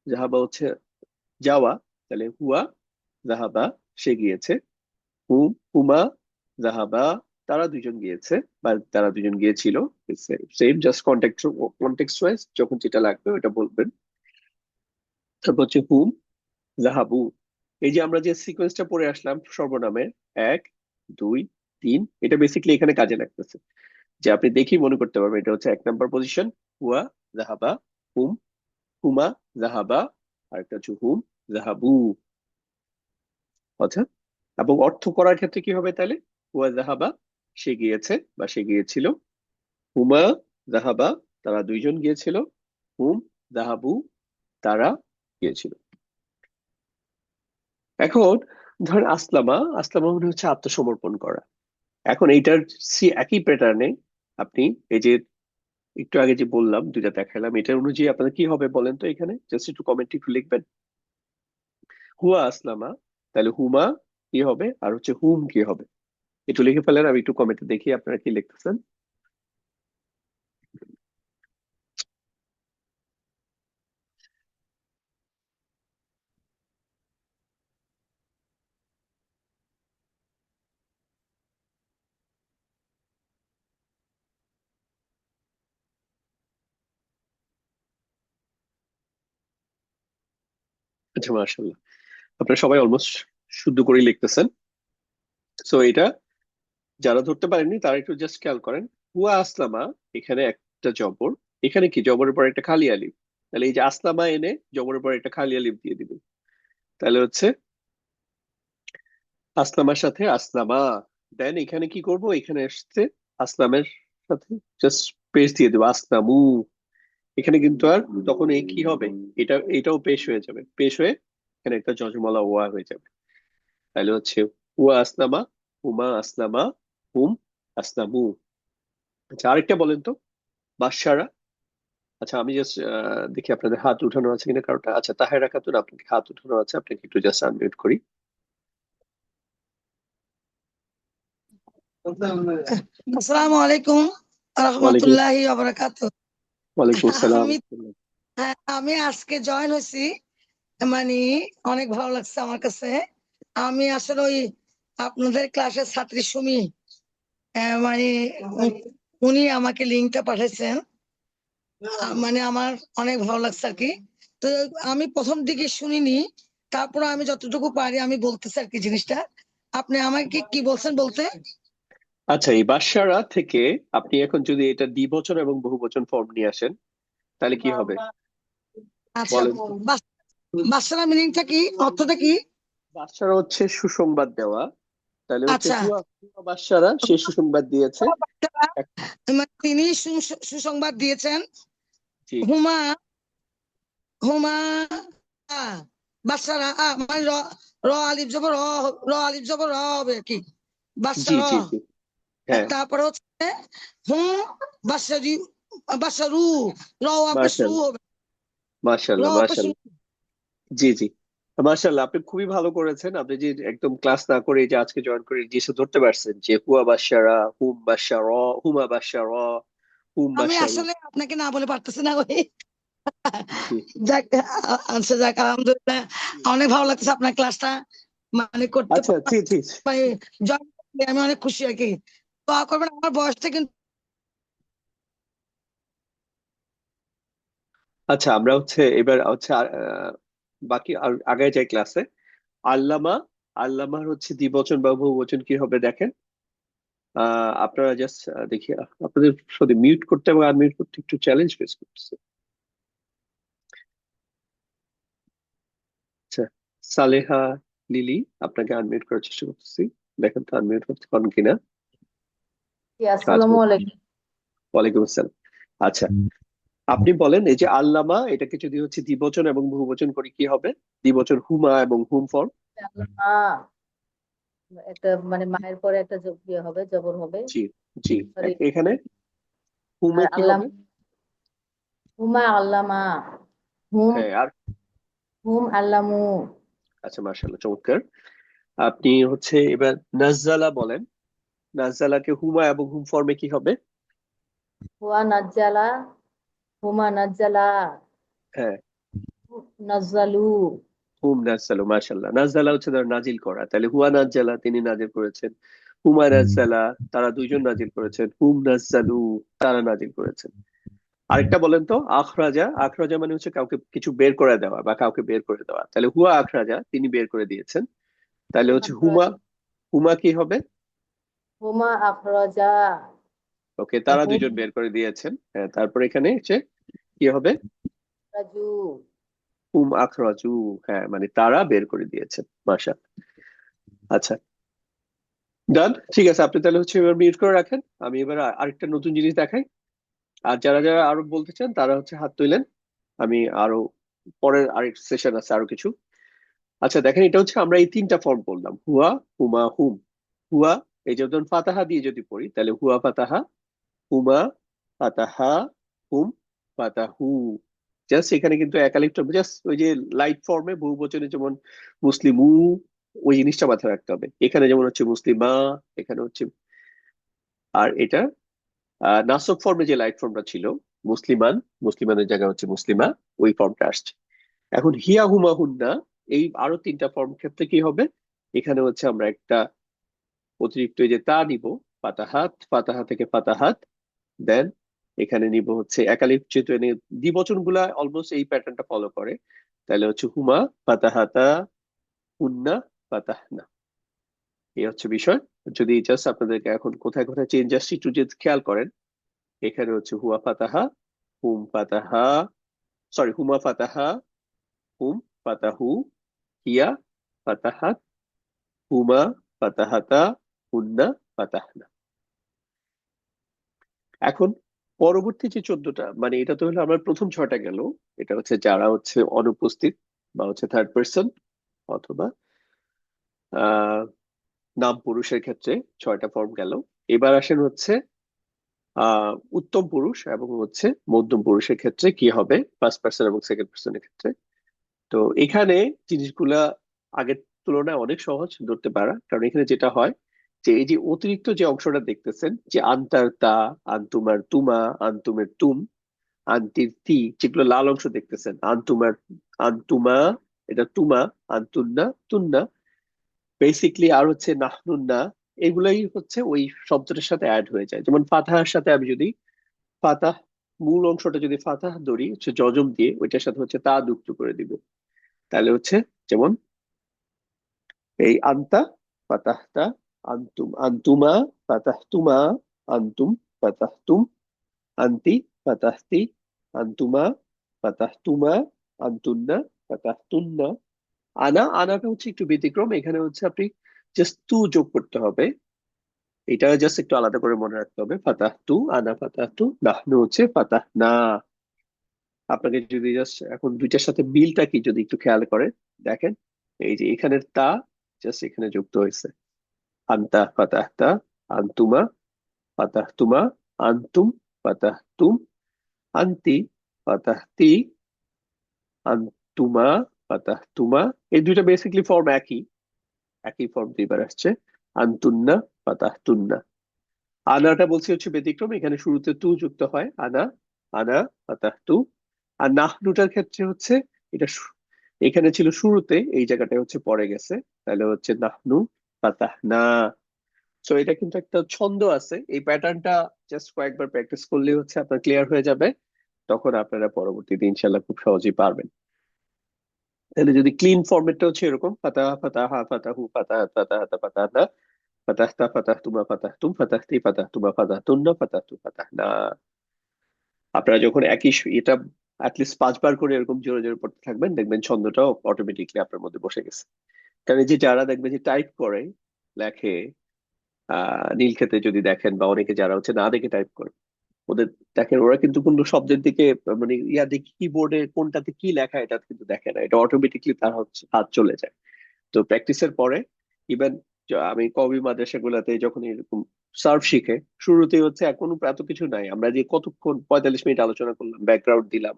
জাহাবা হচ্ছে যাওয়া, তাহলে হুয়া জাহাবা, সে গিয়েছে। হুম, হুমা জাহাবা, তারা দুজন গিয়েছে বা তারা দুজন গিয়েছিল। Same, just contact context wise যখন যেটা লাগবে ওটা বলবেন। তারপর হচ্ছে হুম জাহাবু, এই যে আমরা যে সিকোয়েন্সটা পড়ে আসলাম সর্বনামের 1 2 3, এটা বেসিক্যালি এখানে কাজে লাগতেছে, যে আপনি দেখি মনে করতে পারবেন এটা হচ্ছে 1 নম্বর পজিশন, হুয়া জাহাবা, হুম, হুমা জাহাবা, আর একটা হচ্ছে হুম জাহাবু। আচ্ছা, এবং অর্থ করার ক্ষেত্রে কি হবে তাহলে? হুয়া জাহাবা, সে গিয়েছে বা সে গিয়েছিল। হুমা জাহাবা, তারা দুইজন গিয়েছিল। হুম জাহাবু, তারা গিয়েছিল। এখন ধরেন আসলামা, আসলামা মানে হচ্ছে আত্মসমর্পণ করা। এখন এইটার একই প্যাটার্নে আপনি এই যে একটু আগে যে বললাম দুইটা দেখালাম, এটার অনুযায়ী আপনাদের কি হবে বলেন তো? এখানে জাস্ট একটু কমেন্টে একটু লিখবেন হুয়া আসলামা, তাহলে হুমা কি হবে আর হচ্ছে হুম কি হবে, একটু লিখে ফেলেন, আমি একটু কমেন্টে দেখি আপনারা কি লিখতেছেন। আচ্ছা, মাশাআল্লাহ, আপনারা সবাই অলমোস্ট শুদ্ধ করেই লিখতেছেন। সো এটা যারা ধরতে পারেননি তারা একটু জাস্ট খেয়াল করেন, হুয়া আসলামা, এখানে একটা জবর, এখানে কি জবরের পর একটা খালি আলিফ, তাহলে এই যে আসলামা এনে জবরের পর একটা খালি আলিফ দিয়ে দিবেন, তাহলে হচ্ছে আসলামার সাথে আসলামা। দেন এখানে কি করব, এখানে আসছে আসলামের সাথে জাস্ট পেশ দিয়ে দেবো আসলামু। এখানে কিন্তু আর তখন এই কি হবে, এটাও পেশ হয়ে যাবে, পেশ হয়ে এখানে একটা যজমালা ওয়া হয়ে যাবে। তাহলে হচ্ছে হুয়া আসলামা, হুমা আসলামা, হুম আসলামু। আচ্ছা, আরেকটা বলেন তো, বাদশারা। আচ্ছা, আমি জাস্ট দেখি আপনাদের হাত উঠানো আছে কিনা কারোটা। আচ্ছা, তাহেরা খাতুন, আপনাকে হাত উঠানো আছে, আপনাকে একটু জাস্ট আনমিউট করি। আসসালামু আলাইকুম ওয়ালাইকুম, রহমতুল্লাহি ওয়াবারাকাতুহ। ওয়ালাইকুম আসসালাম। আমি আমি আজকে জয়েন হয়েছি, মানে অনেক ভালো লাগছে আমার কাছে। আমি আসলে ওই আপনাদের ক্লাসের ছাত্রী সুমি, মানে উনি আমাকে লিঙ্কটা পাঠাইছেন। মানে আমার অনেক ভালো লাগছে আর কি। তো আমি প্রথম দিকে শুনিনি, তারপর আমি যতটুকু পারি আমি বলতেছি আর কি জিনিসটা। আপনি আমাকে কি বলছেন বলতে? আচ্ছা, এই বাদশারা থেকে আপনি এখন যদি এটা দ্বিবচন এবং বহুবচন ফর্ম নিয়ে আসেন তাহলে কি হবে আচ্ছা, বলেন তো? বাচ্চারা মিনিংটা কি, অর্থটা কি? বাদশারা হচ্ছে সুসংবাদ দেওয়া, তাহলে হচ্ছে আচ্ছা, হুয়া হুয়া বাদশারা, সে সুসংবাদ দিয়েছে। বাচ্চারা এক- মানে তিনি সুসংবাদ দিয়েছেন। জি হুমা, হুমা বাচ্চারা মানে র, র আলিফ জবর র, র আলিফ জবর র হবে আর কি, বাচ্চা জি র। জি জি, হ্যাঁ, তারপরে হচ্ছে হুম বাচ্চারি, বাচ্চারু, র পেশ রু মার্শাল, হবে, র মার্শাল্লাহ, পেশ রু। মার্শাল্লাহ। জি জি, মার্শাল্লাহ, আপনি খুবই ভালো করেছেন। আপনি যে একদম ক্লাস না করে এই যে আজকে জয়েন করে যে ধরতে পারছেন যে হুয়া বাদশারা, হুম বাদশারা, হুমা বাদশারা, হুম আমি বাদশারু। আসলে আপনাকে না বলে পারতেছি না ওই। জি যাক, আচ্ছা যাক, আলহামদুলিল্লাহ, অনেক ভালো লাগছে আপনার ক্লাসটা মানে করতে আচ্ছা, জি জি। পারি। জয়েন করতে আমি অনেক খুশি আর কি। দোয়া করবেন আমার বয়সটা কিন্তু। আচ্ছা, আমরা হচ্ছে এবার হচ্ছে বাকি আগায় যাই ক্লাসে। আল্লামা, আল্লামার হচ্ছে দ্বিবচন বা বহুবচন কি হবে দেখেন। আপনারা জাস্ট দেখি, আপনাদের সাথে মিউট করতে এবং আনমিউট করতে একটু চ্যালেঞ্জ ফেস করতেছে। আচ্ছা, সালেহা লিলি, আপনাকে আনমিউট করার চেষ্টা করতেছি। দেখেন তো আনমিউট হচ্ছে কোন কিনা। জি, কাজ আসসালামু করছে। আলাইকুম। ওয়ালাইকুম আসসালাম। আচ্ছা, আপনি বলেন এই যে আল্লামা এটাকে যদি হচ্ছে দ্বিবচন এবং বহুবচন করি কি হবে? দ্বিবচন হুমা এবং হুম ফর্ম। মা, একটা মানে মায়ের পরে একটা ইয়ে হবে, জবর হবে। জি, জি। সরি। এখানে হুমে আর কি আল্লাহ, হবে? হুমা আল্লামা, হুম হ্যাঁ, আর হুম আল্লামু। আচ্ছা, মাশাআল্লাহ, চমৎকার। আপনি হচ্ছে এবার নাজ্জালা বলেন। নাজ্জালাকে হুমা এবং হুম ফর্মে কি হবে? হুয়া নাজ্জালা, হুমা নাজ্জালা, হ্যাঁ, নাজ্জালু। হুম নাজ্জালু, মাশাআল্লাহ। নাজ্জালা হচ্ছে ধর নাজিল করা, তাহলে হুয়া নাজ্জালা তিনি নাজিল করেছেন, হুমা নাজ্জালা তারা দুইজন নাজিল করেছেন, হুম নাজ্জালু তারা নাজিল করেছেন। আরেকটা বলেন তো, আখরাজা। আখরাজা মানে হচ্ছে কাউকে কিছু বের করে দেওয়া বা কাউকে বের করে দেওয়া, তাহলে হুয়া আখরাজা তিনি বের করে দিয়েছেন। তাহলে হুম হচ্ছে হুমা, আখরাজা, হুমা কি হবে? হুমা আখরাজা, ওকে, তারা হুম দুইজন বের করে দিয়েছেন। হ্যাঁ, তারপর এখানে হচ্ছে কি হবে? রাজু। হুম আখরাজু। হ্যাঁ, মানে তারা বের করে দিয়েছেন। মাশাআল্লাহ। আচ্ছা, ডান, ঠিক আছে। আপনি তাহলে হচ্ছে এবার মিউট করে রাখেন, আমি এবার আরেকটা নতুন জিনিস দেখাই। আর যারা যারা আরো বলতে চান তারা হচ্ছে হাত তুলেন, আমি আরো পরের আরেক সেশন আছে আরো কিছু। আচ্ছা, দেখেন, এটা হচ্ছে আমরা এই তিনটা ফর্ম বললাম, হুয়া, হুমা, হুম। হুয়া, এই যে ধরুন ফাতাহা দিয়ে যদি পড়ি তাহলে হুয়া ফাতাহা, হুমা ফাতাহা, হুম ফাতাহু। জাস্ট এখানে কিন্তু একালিফ, জাস্ট ওই যে লাইট ফর্মে বহুবচনে যেমন মুসলিমু, ওই জিনিসটা মাথায় রাখতে হবে। এখানে যেমন হচ্ছে মুসলিমা, এখানে হচ্ছে। আর এটা নাসব ফর্মে যে লাইট ফর্মটা ছিল মুসলিমান, মুসলিমানের জায়গায় হচ্ছে মুসলিমা, ওই ফর্মটা আসছে। এখন হিয়া, হুমা, হুন্না, এই আরো তিনটা ফর্ম ক্ষেত্রে কি হবে? এখানে হচ্ছে আমরা একটা অতিরিক্ত এই যে তা নিব, ফাতাহাত, ফাতাহা থেকে ফাতাহাত। দেন এখানে নিব হচ্ছে একালিফ, যেহেতু এনে দ্বিবচন গুলা অলমোস্ট এই প্যাটার্নটা ফলো করে, তাহলে হচ্ছে হুমা ফাতাহাতা, হুন্না ফাতাহনা। এই হচ্ছে বিষয়। যদি জাস্ট আপনাদেরকে এখন কোথায় কোথায় চেঞ্জ আসছে একটু যদি খেয়াল করেন, এখানে হচ্ছে হুয়া ফাতাহা, হুম ফাতাহা, সরি, হুমা ফাতাহা, হুম ফাতাহু, হিয়া ফাতাহাত, হুমা ফাতাহাতা, হুন্না ফাতাহনা। এখন পরবর্তী যে 14টা, মানে এটা তো হলো আমার প্রথম 6টা গেল। এটা হচ্ছে যারা হচ্ছে অনুপস্থিত বা হচ্ছে থার্ড পার্সন অথবা আহ নাম পুরুষের ক্ষেত্রে 6টা ফর্ম গেল। এবার আসেন হচ্ছে উত্তম পুরুষ এবং হচ্ছে মধ্যম পুরুষের ক্ষেত্রে কি হবে, ফার্স্ট পার্সন এবং সেকেন্ড পার্সনের ক্ষেত্রে। তো এখানে জিনিসগুলা আগের তুলনায় অনেক সহজ ধরতে পারা, কারণ এখানে যেটা হয় যে এই যে অতিরিক্ত যে অংশটা দেখতেছেন যে আন্তার তা, আন্তুমার তুমা, আন্তুমের তুম, আন্টির তি, যেগুলো লাল অংশ দেখতেছেন, আন্তুমার, আন্তুমা, এটা তুমা, আন্তুন্না, তুন্না, বেসিকলি, আর হচ্ছে নাহনুন্না, এগুলাই হচ্ছে ওই শব্দটার সাথে অ্যাড হয়ে যায়। যেমন ফাতাহার সাথে আমি যদি ফাতাহ, মূল অংশটা যদি ফাতাহ ধরি হচ্ছে জজম দিয়ে, ওইটার সাথে হচ্ছে তা যুক্ত করে দিব, তাহলে হচ্ছে যেমন এই আন্তা ফাতাহতা, আন্তুম, আন্তুমা ফাতাহতুমা, আন্তুম ফাতাহতুম, আন্তি ফাতাহতি, আন্তুমা ফাতাহতুমা, আন্তুন্না ফাতাহতুন্না। আনা, আনাটা হচ্ছে একটু ব্যতিক্রম, এখানে হচ্ছে আপনি জাস্ট তু যোগ করতে হবে। এটা জাস্ট একটু আলাদা করে মনে রাখতে হবে, ফাতাহতু, আনা ফাতাহতু, নাহনু হচ্ছে ফাতাহনা। আপনাকে যদি জাস্ট এখন দুইটার সাথে মিলটা কি যদি একটু খেয়াল করেন, দেখেন এই যে এখানের তা জাস্ট এখানে যুক্ত হয়েছে, আন্তা ফাতাহতা, আন্তুমা ফাতাহতুমা, আন্তুম ফাতাহতুম, আন্তি ফাতাহতি, আন্তুমা ফাতাহতুমা। এই দুইটা বেসিকলি ফর্ম একই, একই ফর্ম দুইবার আসছে, আন্তুন্না ফাতাহতুন্না। আনাটা বলছি হচ্ছে ব্যতিক্রম, এখানে শুরুতে তু যুক্ত হয়, আনা, আনা ফাতাহতু। আর নাহনুটার ক্ষেত্রে হচ্ছে এটা এখানে ছিল শুরুতে, এই জায়গাটায় হচ্ছে পরে গেছে, তাহলে হচ্ছে নাহনু ফাতাহনা। সো এটা কিন্তু একটা ছন্দ আছে, এই প্যাটার্নটা জাস্ট কয়েকবার প্র্যাকটিস করলে হচ্ছে আপনার ক্লিয়ার হয়ে যাবে, তখন আপনারা পরবর্তীতে ইনশাল্লাহ খুব সহজেই পারবেন। তাহলে যদি ক্লিন ফরম্যাটটা হচ্ছে এরকম, ফাতাহ, ফাতাহা, ফাতাহু, ফাতাহাত, ফাতাহাতা, ফাতাহানা, ফাতাহতা, ফাতাহতুমা, ফাতাহতুম, ফাতাহতি, ফাতাহতুমা, ফাতাহতুন্না, ফাতাহতু, ফাতাহনা। আপনারা যখন একই এটা অ্যাটলিস্ট 5বার করে এরকম জোরে জোরে পড়তে থাকবেন, দেখবেন ছন্দটাও অটোমেটিকলি আপনার মধ্যে বসে গেছে। কারণ এই যে যারা দেখবেন যে টাইপ করে লেখে নীলক্ষেতে যদি দেখেন, বা অনেকে যারা হচ্ছে না দেখে টাইপ করে, ওদের দেখেন ওরা কিন্তু কোনো শব্দের দিকে মানে ইয়া দেখি কিবোর্ডে কোনটাতে কি লেখা এটা কিন্তু দেখে না, এটা অটোমেটিকলি তার হচ্ছে হাত চলে যায়। তো প্র্যাকটিসের পরে ইভেন আমি কওমি মাদ্রাসাগুলোতে যখন এরকম সার্ভ শিখে, শুরুতেই হচ্ছে কোনো এত কিছু নাই, আমরা যে কতক্ষণ 45 মিনিট আলোচনা করলাম, ব্যাকগ্রাউন্ড দিলাম,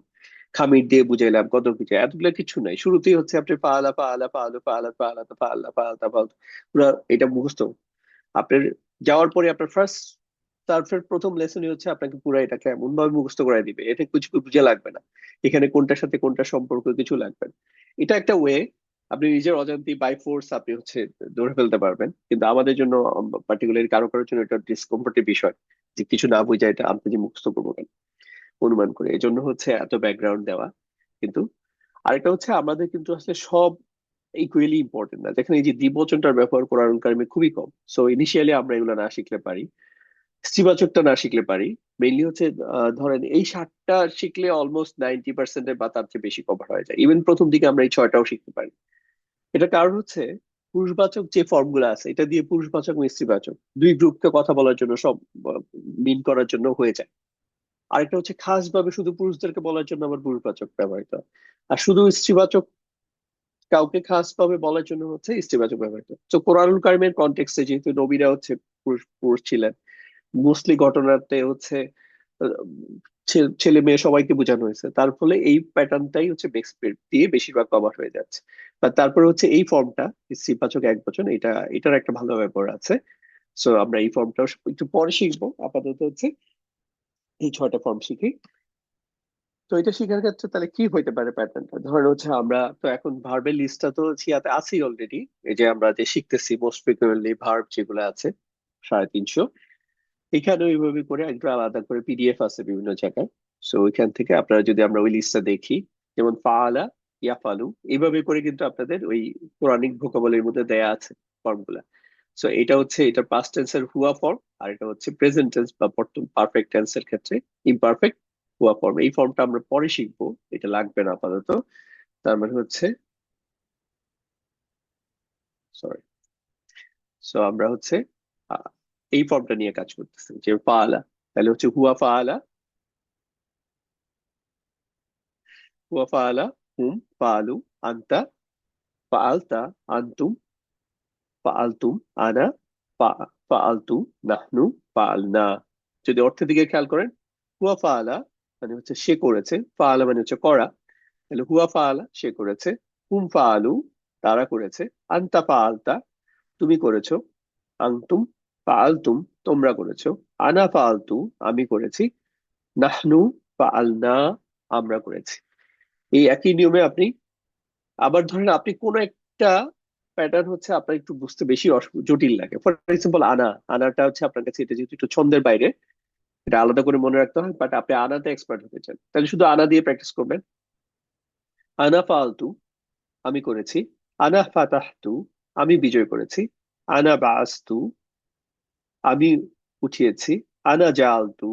খামির দিয়ে বুঝাইলাম, কত কিছু, এতগুলো কিছু নাই। শুরুতেই হচ্ছে আপনি পালা পালা পালা পালা পালা পালা পালা পালা পুরো এটা মুখস্থ। আপনার যাওয়ার পরে আপনার ফার্স্ট সার্ফের প্রথম লেসনই হচ্ছে আপনাকে পুরো এটাকে এমন ভাবে মুখস্থ করে দিবে, এতে কিছু বুঝে লাগবে না, এখানে কোনটার সাথে কোনটা সম্পর্ক কিছু লাগবে না। এটা একটা ওয়ে, আপনি নিজের অজান্তে বাই ফোর্স আপনি হচ্ছে ধরে ফেলতে পারবেন। কিন্তু আমাদের জন্য পার্টিকুলারলি কারো কারোর জন্য এটা ডিসকমফোর্টের বিষয়, যে কিছু না বুঝে এটা আমি যে মুখস্থ করবো কেন, অনুমান করে, এই জন্য হচ্ছে এত ব্যাকগ্রাউন্ড দেওয়া। কিন্তু আরেকটা হচ্ছে আমাদের কিন্তু আসলে সব ইকুয়ালি ইম্পর্টেন্ট না, দেখেন এই যে দ্বিবচনটার ব্যবহার করার কারণে খুবই কম, সো ইনিশিয়ালি আমরা এগুলো না শিখলে পারি, স্ত্রীবাচকটা না শিখলে পারি। মেইনলি হচ্ছে ধরেন এই 60টা শিখলে অলমোস্ট 90% বা তার চেয়ে বেশি কভার হয়ে যায়, ইভেন প্রথম দিকে আমরা এই 6টাও শিখতে পারি। এটা কারণ হচ্ছে পুরুষবাচক যে ফর্ম গুলো আছে এটা দিয়ে পুরুষবাচক এবং স্ত্রীবাচক দুই গ্রুপকে কথা বলার জন্য সব মিন করার জন্য হয়ে যায়। আরেকটা হচ্ছে খাস ভাবে শুধু পুরুষদেরকে বলার জন্য আবার পুরুষবাচক ব্যবহৃত হয়। আর শুধু স্ত্রীবাচক কাউকে খাস ভাবে বলার জন্য হচ্ছে স্ত্রীবাচক ব্যবহৃত। তো কোরআনুল কারিমের কনটেক্সটে যেহেতু নবীরা হচ্ছে পুরুষ পুরুষ ছিলেন, মোস্টলি ঘটনাতে হচ্ছে আহ, ছেলে মেয়ে সবাইকে বোঝানো হয়েছে, তার ফলে এই প্যাটার্নটাই হচ্ছে বেক্সপিয়ার দিয়ে বেশিরভাগ কভার হয়ে যাচ্ছে। বা তারপরে হচ্ছে এই ফর্মটা স্ত্রীবাচক একবচন, এটার একটা ভালো ব্যবহার আছে। সো আমরা এই ফর্মটাও একটু পরে শিখবো, আপাতত হচ্ছে এই 6টা ফর্ম শিখি। তো এটা শেখার ক্ষেত্রে তাহলে কি হইতে পারে প্যাটার্নটা, ধরেন হচ্ছে আমরা তো এখন ভার্বের লিস্টটা তো ইয়াতে আছেই অলরেডি, এই যে আমরা যে শিখতেছি মোস্ট ফ্রিকুয়েন্টলি ভার্ব যেগুলো আছে 350, এখানে ওইভাবে করে একটু আলাদা করে পিডিএফ আছে বিভিন্ন জায়গায়। সো ওইখান থেকে আপনারা যদি আমরা ওই লিস্টটা দেখি, যেমন ফাআলা, ইয়াফালু, এইভাবে করে কিন্তু আপনাদের ওই পৌরাণিক ভোকাবুলারির মধ্যে দেয়া আছে ফর্মগুলা। সো এটা হচ্ছে এটা পাস্ট টেন্সের হুয়া ফর্ম, আর এটা হচ্ছে প্রেজেন্ট টেন্স বা বর্তমান পারফেক্ট টেন্সের ক্ষেত্রে ইমপারফেক্ট হুয়া ফর্ম। এই ফর্মটা আমরা পরে শিখবো, এটা লাগবে না আপাতত। তার মানে হচ্ছে সরি, সো আমরা হচ্ছে আহ, এই ফর্মটা নিয়ে কাজ করতেছি, যে ফাআলা, তাহলে হচ্ছে হুয়া ফাআলা, হুয়া ফাআলা, হুম ফাআলু, আনতা ফাআলতা, আনতুম ফাআলতুম, আনা ফাআলতু, নাহনু ফাআলনা। যদি অর্থের দিকে খেয়াল করেন, হুয়া ফাআলা মানে হচ্ছে সে করেছে, ফাআলা মানে হচ্ছে করা, তাহলে হুয়া ফাআলা সে করেছে, হুম ফাআলু তারা করেছে, আনতা ফাআলতা তুমি করেছো, আনতুম ফাআলতুম তোমরা করেছো, আনা ফাআলতু আমি করেছি, নাহনু ফাআলনা আমরা করেছি। এই একই নিয়মে আপনি আবার ধরেন আপনি কোন একটা প্যাটার্ন হচ্ছে আপনার একটু বুঝতে বেশি জটিল লাগে, ফর এক্সাম্পল আনাটা হচ্ছে আপনার কাছে এটা যেহেতু একটু ছন্দের বাইরে, এটা আলাদা করে মনে রাখতে হয়, বাট আপনি আনাতে এক্সপার্ট হতে চান তাহলে শুধু আনা দিয়ে প্র্যাকটিস করবেন। আনা ফালতু আমি করেছি, আনা ফাতাহতু আমি বিজয় করেছি, আনা বাস্তু আমি উঠিয়েছি, আনা জালতু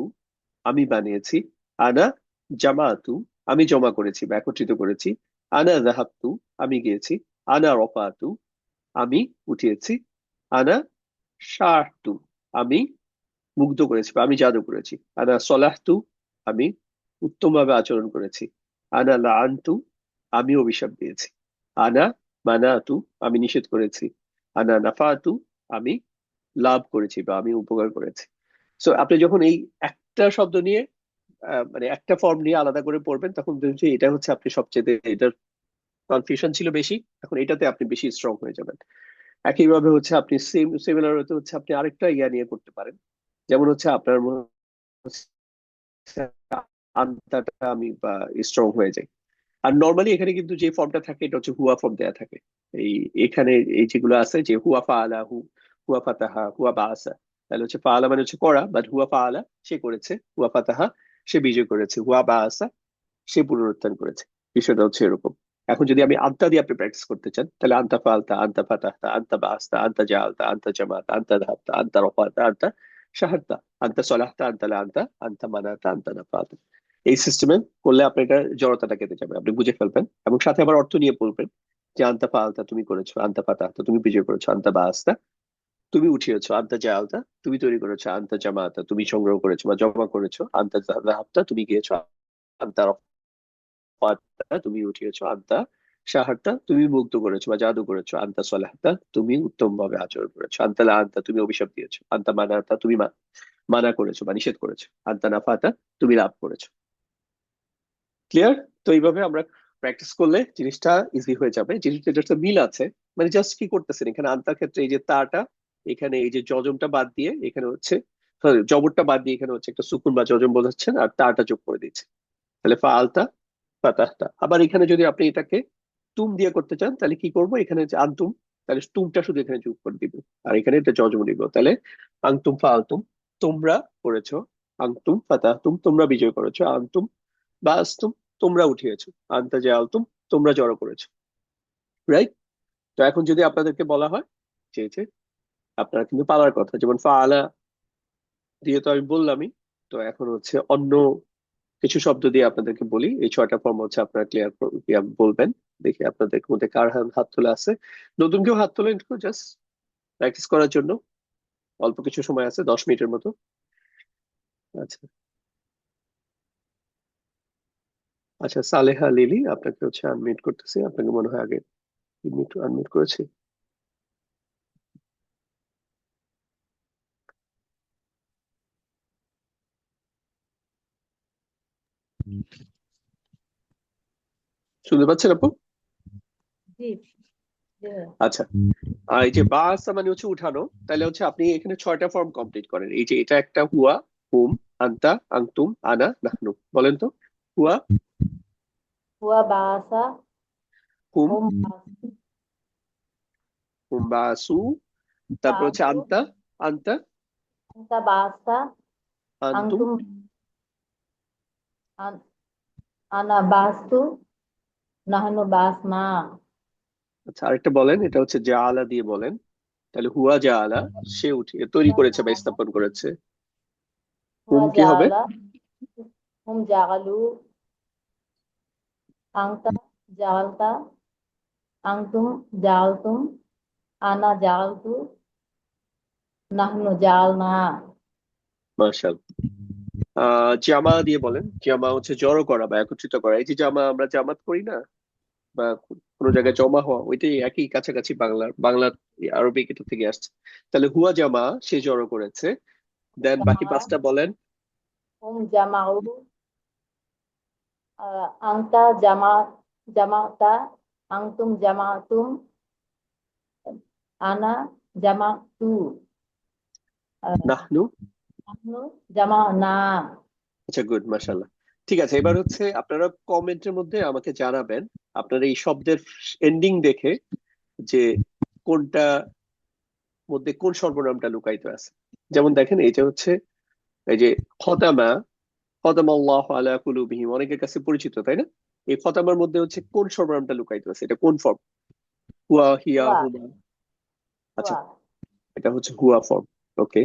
আমি বানিয়েছি, আনা জামাতু আমি জমা করেছি বা একত্রিত করেছি, আনা জাহাবতু আমি গিয়েছি, আনা রফাতু আমি উঠিয়েছি, আনা শাহতু আমি মুগ্ধ করেছি বা আমি জাদু করেছি, আনা সলাহতু আমি উত্তমভাবে আচরণ করেছি, আনা লাআনতু আমি অভিশাপ দিয়েছি, আনা মানাতু আমি নিষেধ করেছি, আনা নাফাতু আমি লাভ করেছি বা আমি উপকার করেছি। সো আপনি যখন এই একটা শব্দ নিয়ে মানে একটা ফর্ম নিয়ে আলাদা করে পড়বেন, তখন দেখবেন যে এটা হচ্ছে আপনি সবচেয়ে, এটার কনফিউশন ছিল বেশি, এখন এটাতে আপনি বেশি স্ট্রং হয়ে যাবেন। একইভাবে হচ্ছে আপনি সিমিলার হতে হচ্ছে আপনি আরেকটা ইয়া নিয়ে করতে পারেন, যেমন হচ্ছে আপনার মনে হচ্ছে আন্তাটা আমি বা স্ট্রং হয়ে যাই। আর নর্মালি এখানে কিন্তু যে ফর্মটা থাকে এটা হচ্ছে হুয়া ফর্ম দেয়া থাকে। এই এখানে এই যেগুলো আছে যে হুয়া ফাআলা, হুয়া ফাতাহা, হুয়া বাসা, তাহলে হচ্ছে ফাআলা মানে হচ্ছে করা, বাট হুয়া ফাআলা সে করেছে, হুয়া ফাতাহা সে বিজয় করেছে, হুয়া বাসা সে পুনরুত্থান করেছে। বিষয়টা হচ্ছে এরকম। এখন যদি আমি আন্তা দিয়ে আপনি প্র্যাকটিস করতে চান, তাহলে আন্তা ফালতা, আন্তা ফাতাহতা, আন্তা বাস্তা, আন্তা জালতা, আন্তা জামাতা, আন্তা ধাবতা, আন্তা রফাতা, আন্তা শাহারতা, আন্তা সলাহতা, আন্তা লানতা, আন্তা মানাতা, আন্তা নাফাতা। এই সিস্টেমে করলে আপনি এটা জড়তাটা কেটে যাবে, আপনি বুঝে ফেলবেন এবং সাথে আবার অর্থ নিয়ে বলবেন, যে আন্তা ফালতা তুমি করেছো, আন্তা ফাতাহতা তুমি বিজয় করেছো, আন্তা বাস্তা তুমি উঠিয়েছো, আনতা জাআলতা তুমি তৈরি করেছো, আনতা জামাআতা তুমি সংগ্রহ করেছো বা জমা করেছো, আনতা যাহাবতা তুমি গিয়েছো, আনতা রফাতা তুমি উঠিয়েছো, আনতা সাহারতা তুমি মুক্ত করেছো বা জাদু করেছো, আনতা সলাহতা তুমি উত্তম ভাবে আচরণ করেছো, আনতা লাআনতা তুমি অভিশাপ দিয়েছো, আনতা মানাতা তুমি মানা করেছো বা নিষেধ করেছো, আনতা নাফাতা তুমি লাভ করেছো। ক্লিয়ার? তো এইভাবে আমরা প্র্যাকটিস করলে জিনিসটা ইজি হয়ে যাবে। জিনিসটা জাস্ট মিল আছে, মানে জাস্ট কি করতেছেন এখানে আনতার ক্ষেত্রে এই যে তাটা, এখানে এই যে জজমটা বাদ দিয়ে এখানে হচ্ছে, সরি জবরটা বাদ দিয়ে এখানে হচ্ছে একটা সুকুন বা জজম বোঝাচ্ছেন আর তাটা যোগ করে দিচ্ছে, তাহলে ফা আলতা ফাতাহতা। আবার এখানে যদি আপনি এটাকে তুম দিয়ে করতে চান তাহলে কি করবো, এখানে যে আনতুম, তাহলে তুমটা শুধু এখানে যোগ করে দিব আর এখানে এটা জজম দিব, তাহলে আংতুম ফা আলতুম তোমরা করেছো, আংতুম ফাতাহতুম তোমরা বিজয় করেছো, আনতুম বাস্তুম তোমরা উঠিয়েছো, আনতা জাআলতুম তোমরা জড়ো করেছো। রাইট? তো এখন যদি আপনাদেরকে বলা হয় যে আপনারা কিন্তু পালার কথা, যেমন ফাআলা দিয়ে তো আমি বললামই, তো এখন হচ্ছে অন্য কিছু শব্দ দিয়ে আপনাদেরকে বলি। এই 6টা ফর্ম হচ্ছে আপনারা ক্লিয়ার বলবেন। দেখি আপনাদের মধ্যে কার হাত তোলা আছে। নতুন কেউ হাত তোলেন একটু, জাস্ট প্র্যাকটিস করার জন্য। অল্প কিছু সময় আছে, 10 মিনিটের মতো। আচ্ছা আচ্ছা, সালেহা লিলি আপনাকে হচ্ছে আনমিউট করতেছি, আপনাকে মনে হয় আগে আনমিউট করেছি। শুনতে পাচ্ছেন আপু? জি জি আচ্ছা, আর এই যে বা আসা মানে হচ্ছে উঠানো, তাহলে হচ্ছে আপনি এখানে 6টা ফর্ম কমপ্লিট করেন। এই যে এটা একটা হুয়া, হুম, আন্তা, আংতুম, আনা, নাহনু। বলেন তো, হুয়া, হুয়া বাসা হুম, হুম বাসু হুম বা আসু, তারপর হচ্ছে বাসু আন্তা, আন্তা, আন্তা বাসা আন্তুম। আন্তুম আন- আনা বাস্তু নাহনু বাসনা। আচ্ছা আরেকটা বলেন, এটা হচ্ছে জাআলা দিয়ে বলেন। তাহলে হুয়া জাআলা, সে উঠিয়ে তৈরি করেছে বা স্থাপন করেছে। হুম হুয়া কি হবে? জাআলা হুম জাগালু আংতা জাগালতা আংতুম জাগালতুম আনা জাগালতু নাহনু জাগালনা। মাশাআল্লাহ। জামা দিয়ে বলেন। জামা হচ্ছে জড়ো করা বা একত্রিত করা। এই যে জামা আমরা জামাত করি না, বা কোনো জায়গায় জমা হওয়া, ওইটাই একই কাছাকাছি বাংলা আরবিক এটা থেকে আসছে। তাহলে হুয়া জামা সে জড়ো করেছে। দেন বাকি জামা 5টা বলেন। হুম জামাউ আংতা জামাতা আংতুম জামাতুম আনা জামাতু নাহনু। নাহনু জামানা। আচ্ছা গুড, মাশাআল্লাহ। ঠিক আছে, এবার হচ্ছে আপনারা কমেন্টের মধ্যে আমাকে জানাবেন আপনারা এই শব্দের এন্ডিং দেখে যে কোনটা মধ্যে কোন সর্বনামটা লুকায়িত আছে। যেমন দেখেন এই যে হচ্ছে এই যে খতামা, খতামাল্লাহু আলা কুলুবিহিম অনেকের কাছে পরিচিত, তাই না? এই খতামার মধ্যে হচ্ছে কোন সর্বনামটা লুকায়িত আছে, এটা কোন ফর্ম? হুয়া, হিয়া, হুয়া হুমা। আচ্ছা, হুয়া এটা হচ্ছে হুয়া ফর্ম। ওকে,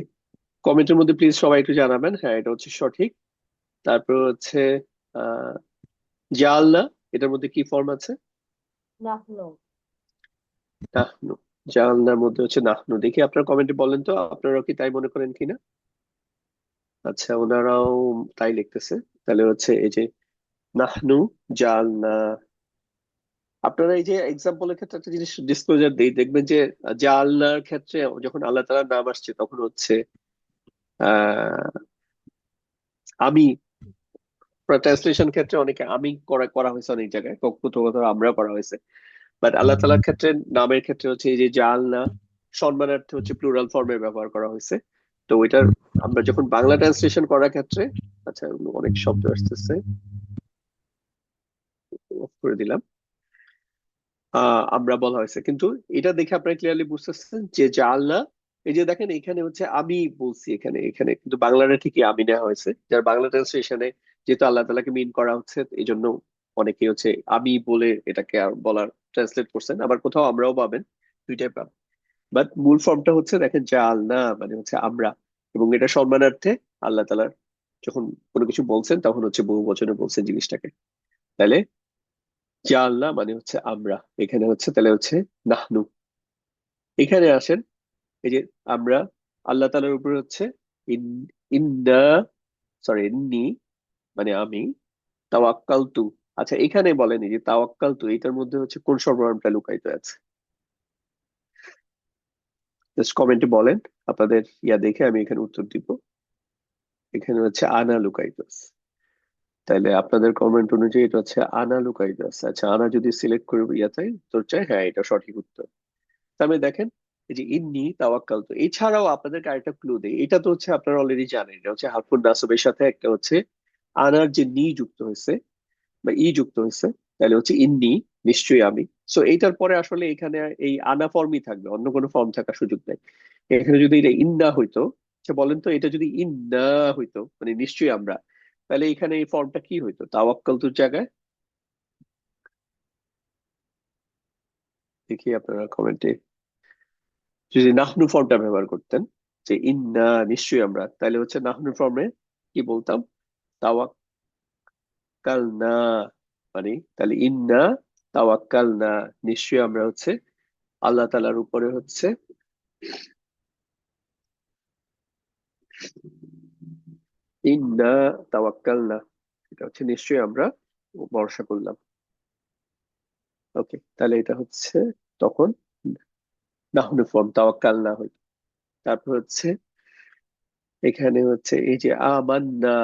কমেন্টের মধ্যে প্লিজ সবাই একটু জানাবেন, হ্যাঁ এটা হচ্ছে সঠিক। তারপর হচ্ছে আহ জাআলনা, এটার মধ্যে কি ফর্ম আছে? নাহনু নাহনু। জাআলনার মধ্যে হচ্ছে নাহনু। দেখি আপনার কমেন্টে বলেন তো আপনারাও কি তাই মনে করেন কিনা। আচ্ছা, ওনারাও তাই লিখতেছে। তাহলে হচ্ছে এই যে নাহনু জাআলনা। আপনারা এই যে এক্সাম্পলের ক্ষেত্রে একটা জিনিস ডিসক্লোজার দেই, দেখবেন যে জাআলনার ক্ষেত্রে যখন আল্লাহ তাআলার নাম আসছে তখন হচ্ছে আহ আমি, ট্রান্সলেশন ক্ষেত্রে অনেকে আমি করা করা হয়েছে, অনেক জায়গায় কোথাও কোথাও আমরা করা হয়েছে। বাট আল্লাহ তাআলার ক্ষেত্রে নামের ক্ষেত্রে হচ্ছে এই যে জাআলনা সম্মানার্থে হচ্ছে প্লুরাল ফর্মে ব্যবহার করা হয়েছে। তো ওইটার আমরা যখন বাংলা ট্রান্সলেশন করার ক্ষেত্রে, আচ্ছা অনেক শব্দ আসতেছে, অফ করে দিলাম। আমরা বলা হয়েছে, কিন্তু এটা দেখে আপনারা ক্লিয়ারলি বুঝতেছেন যে জাআলনা, এই যে দেখেন এখানে হচ্ছে আমি বলছি, এখানে এখানে কিন্তু বাংলাটা ঠিকই আমি নেওয়া হয়েছে, যার বাংলা ট্রান্সলেশনে যেহেতু আল্লাহ তাআলাকে মিন করা হচ্ছে এই জন্য অনেকে হচ্ছে আমি বলে এটাকে আর বলার ট্রান্সলেট করছেন, আবার কোথাও আমরাও পাবেন, দুইটাই পাবেন। বাট মূল ফর্মটা হচ্ছে দেখেন জাআলনা মানে হচ্ছে আমরা, এবং এটা সম্মানার্থে আল্লাহ তাআলার যখন কোনো কিছু বলছেন তখন হচ্ছে বহু বচনে বলছেন জিনিসটাকে। তাহলে জাআলনা মানে হচ্ছে আমরা, এখানে হচ্ছে তাহলে হচ্ছে নাহনু। এখানে আসেন, এই যে আমরা আল্লাহ তাআলার উপরে হচ্ছে ইন ইন্না ইন্নি মানে আমি তাওয়াক্কালতু। আচ্ছা এখানে বলেন এই যে তাওয়াক্কালতু এটার মধ্যে হচ্ছে কোন সর্বনামটা লুকায়িত আছে? জাস্ট কমেন্টে বলেন আপনাদের ইয়া দেখে আমি এখানে উত্তর দিব। এখানে হচ্ছে আনা লুকায়িত আছে। তাইলে আপনাদের কমেন্ট অনুযায়ী এটা হচ্ছে আনা লুকায়িত আছে। আচ্ছা আনা যদি সিলেক্ট করে ইয়া চাই উত্তর চাই, হ্যাঁ এটা সঠিক উত্তর। তাহলে দেখেন এই যে ইন্নি তাওয়াক্কালতু, এছাড়াও আপনাদেরকে আরেকটা ক্লু দেই। এটা তো হচ্ছে আপনারা অলরেডি জানেন, এটা হচ্ছে হারফুন নাসবের সাথে একটা হচ্ছে আনার যে নি যুক্ত হয়েছে বা ই যুক্ত হয়েছে, তাহলে হচ্ছে ইন্নি নিশ্চয়ই আমি। সো এইটার পরে আসলে এখানে এই আনা ফর্মই থাকবে, অন্য কোনো ফর্ম থাকার সুযোগ নেই। এখানে যদি এটা ইন্না হইতো, আচ্ছা বলেন তো এটা যদি ইন্না হইতো মানে নিশ্চয়ই আমরা, তাহলে এখানে এই ফর্মটা কি হইতো তাওয়াক্কালতুর জায়গায়? দেখি আপনারা কমেন্টে যদি নাহনু ফর্মটা ব্যবহার করতেন, যে ইন্না নিশ্চয়ই আমরা, তাহলে হচ্ছে নাহনু ফর্মে কি বলতাম? তাওয়াক্কালনা, মানে তাহলে ইন্না তাওয়াক্কালনা নিশ্চয়ই আমরা হচ্ছে আল্লাহ তাআলার উপরে হচ্ছে ইন্না তাওয়াক্কালনা, এটা হচ্ছে নিশ্চয়ই আমরা ভরসা করলাম। ওকে, তাহলে এটা হচ্ছে তখন নাহনু ফর্ম তাওয়াক্কালনা হইতো। তারপর হচ্ছে এখানে হচ্ছে এই যে আমান্না,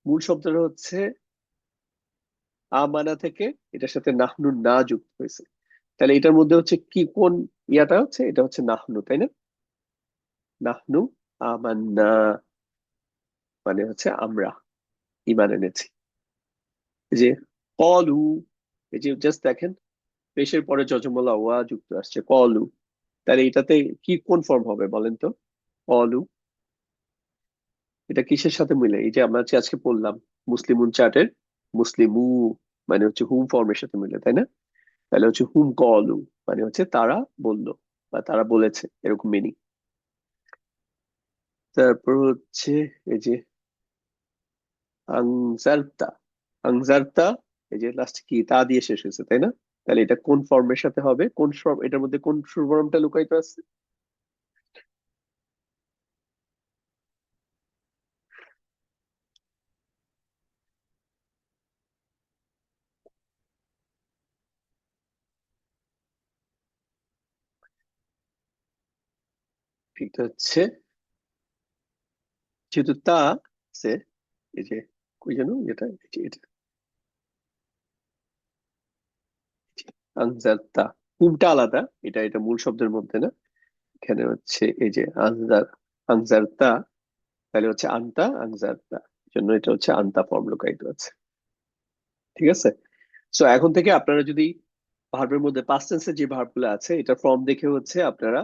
মূল শব্দটা হচ্ছে আমানা থেকে এটার সাথে নাহনু না যুক্ত হয়েছে। তাহলে এটার মধ্যে হচ্ছে কি কোন ইয়াটা হচ্ছে, এটা হচ্ছে নাহনু, তাই না? নাহনু আমান্না মানে হচ্ছে আমরা ঈমান এনেছি। এই যে কলু, এই যে জাস্ট দেখেন পেশের পরে যজমলা ওয়া যুক্ত আসছে কলু, তাহলে এটাতে কি কোন ফর্ম হবে বলেন তো? কলু, এটা কিসের সাথে মিলে? এই যে আমরা যে আজকে পড়লাম মুসলিমুন চার্টের মুসলিমু মানে হচ্ছে হুম ফর্মের সাথে মিলে, তাই না? তাহলে হচ্ছে হুম কলু মানে হচ্ছে তারা বললো বা তারা বলেছে, এরকম মিনিং। তারপর হচ্ছে এই যে আংজারতা, আংজারতা, এই যে লাস্ট কি তা দিয়ে শেষ হয়েছে, তাই না? তাহলে এটা কোন ফর্মের সাথে হবে, কোন ফর্ম, এটার মধ্যে কোন সুবর্ণটা লুকায়িত আছে? এটা হচ্ছে যেহেতু তা আছে, এই যে কই যেন এটা এই যে এটা আনজারতা, হুমটা আলাদা, এটা এটা মূল শব্দের মধ্যে না। এখানে হচ্ছে এই যে আনজার, আনজারতা, তাহলে হচ্ছে আনতা আনজারতা, জন্য এটা হচ্ছে আনতা ফর্ম লুকায়িত আছে। ঠিক আছে। সো এখন থেকে আপনারা যদি ভার্বের মধ্যে পাস্ট টেন্সের যে ভার্ব গুলো আছে এটা ফর্ম দেখে হচ্ছে আপনারা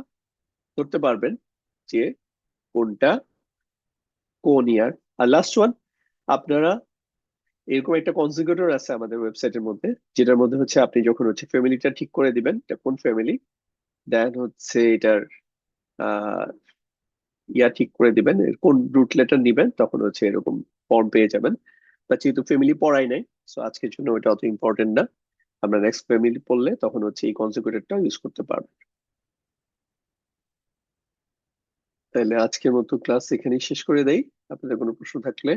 ধরতে পারবেন যে কোনটা কোন ইয়ার। আর লাস্ট ওয়ান, আপনারা এরকম একটা কনজিকিউটর আছে আমাদের ওয়েবসাইটের মধ্যে, যেটার মধ্যে হচ্ছে আপনি যখন হচ্ছে ফ্যামিলিটা ঠিক করে দিবেন এটা কোন ফ্যামিলি, দেন হচ্ছে এটার আহ ইয়া ঠিক করে দিবেন এর কোন রুট লেটার নিবেন, তখন হচ্ছে এরকম ফর্ম পেয়ে যাবেন। তা যেহেতু ফ্যামিলি পড়াই নাই, সো আজকের জন্য ওটা অত ইম্পর্টেন্ট না। আমরা নেক্সট ফ্যামিলি পড়লে তখন হচ্ছে এই কনজিকিউটরটা ইউজ করতে পারবেন। তাহলে আজকের মতো ক্লাস এখানেই শেষ করে দেই। আপনাদের কোনো প্রশ্ন থাকলে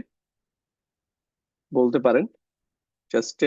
বলতে পারেন। জাস্ট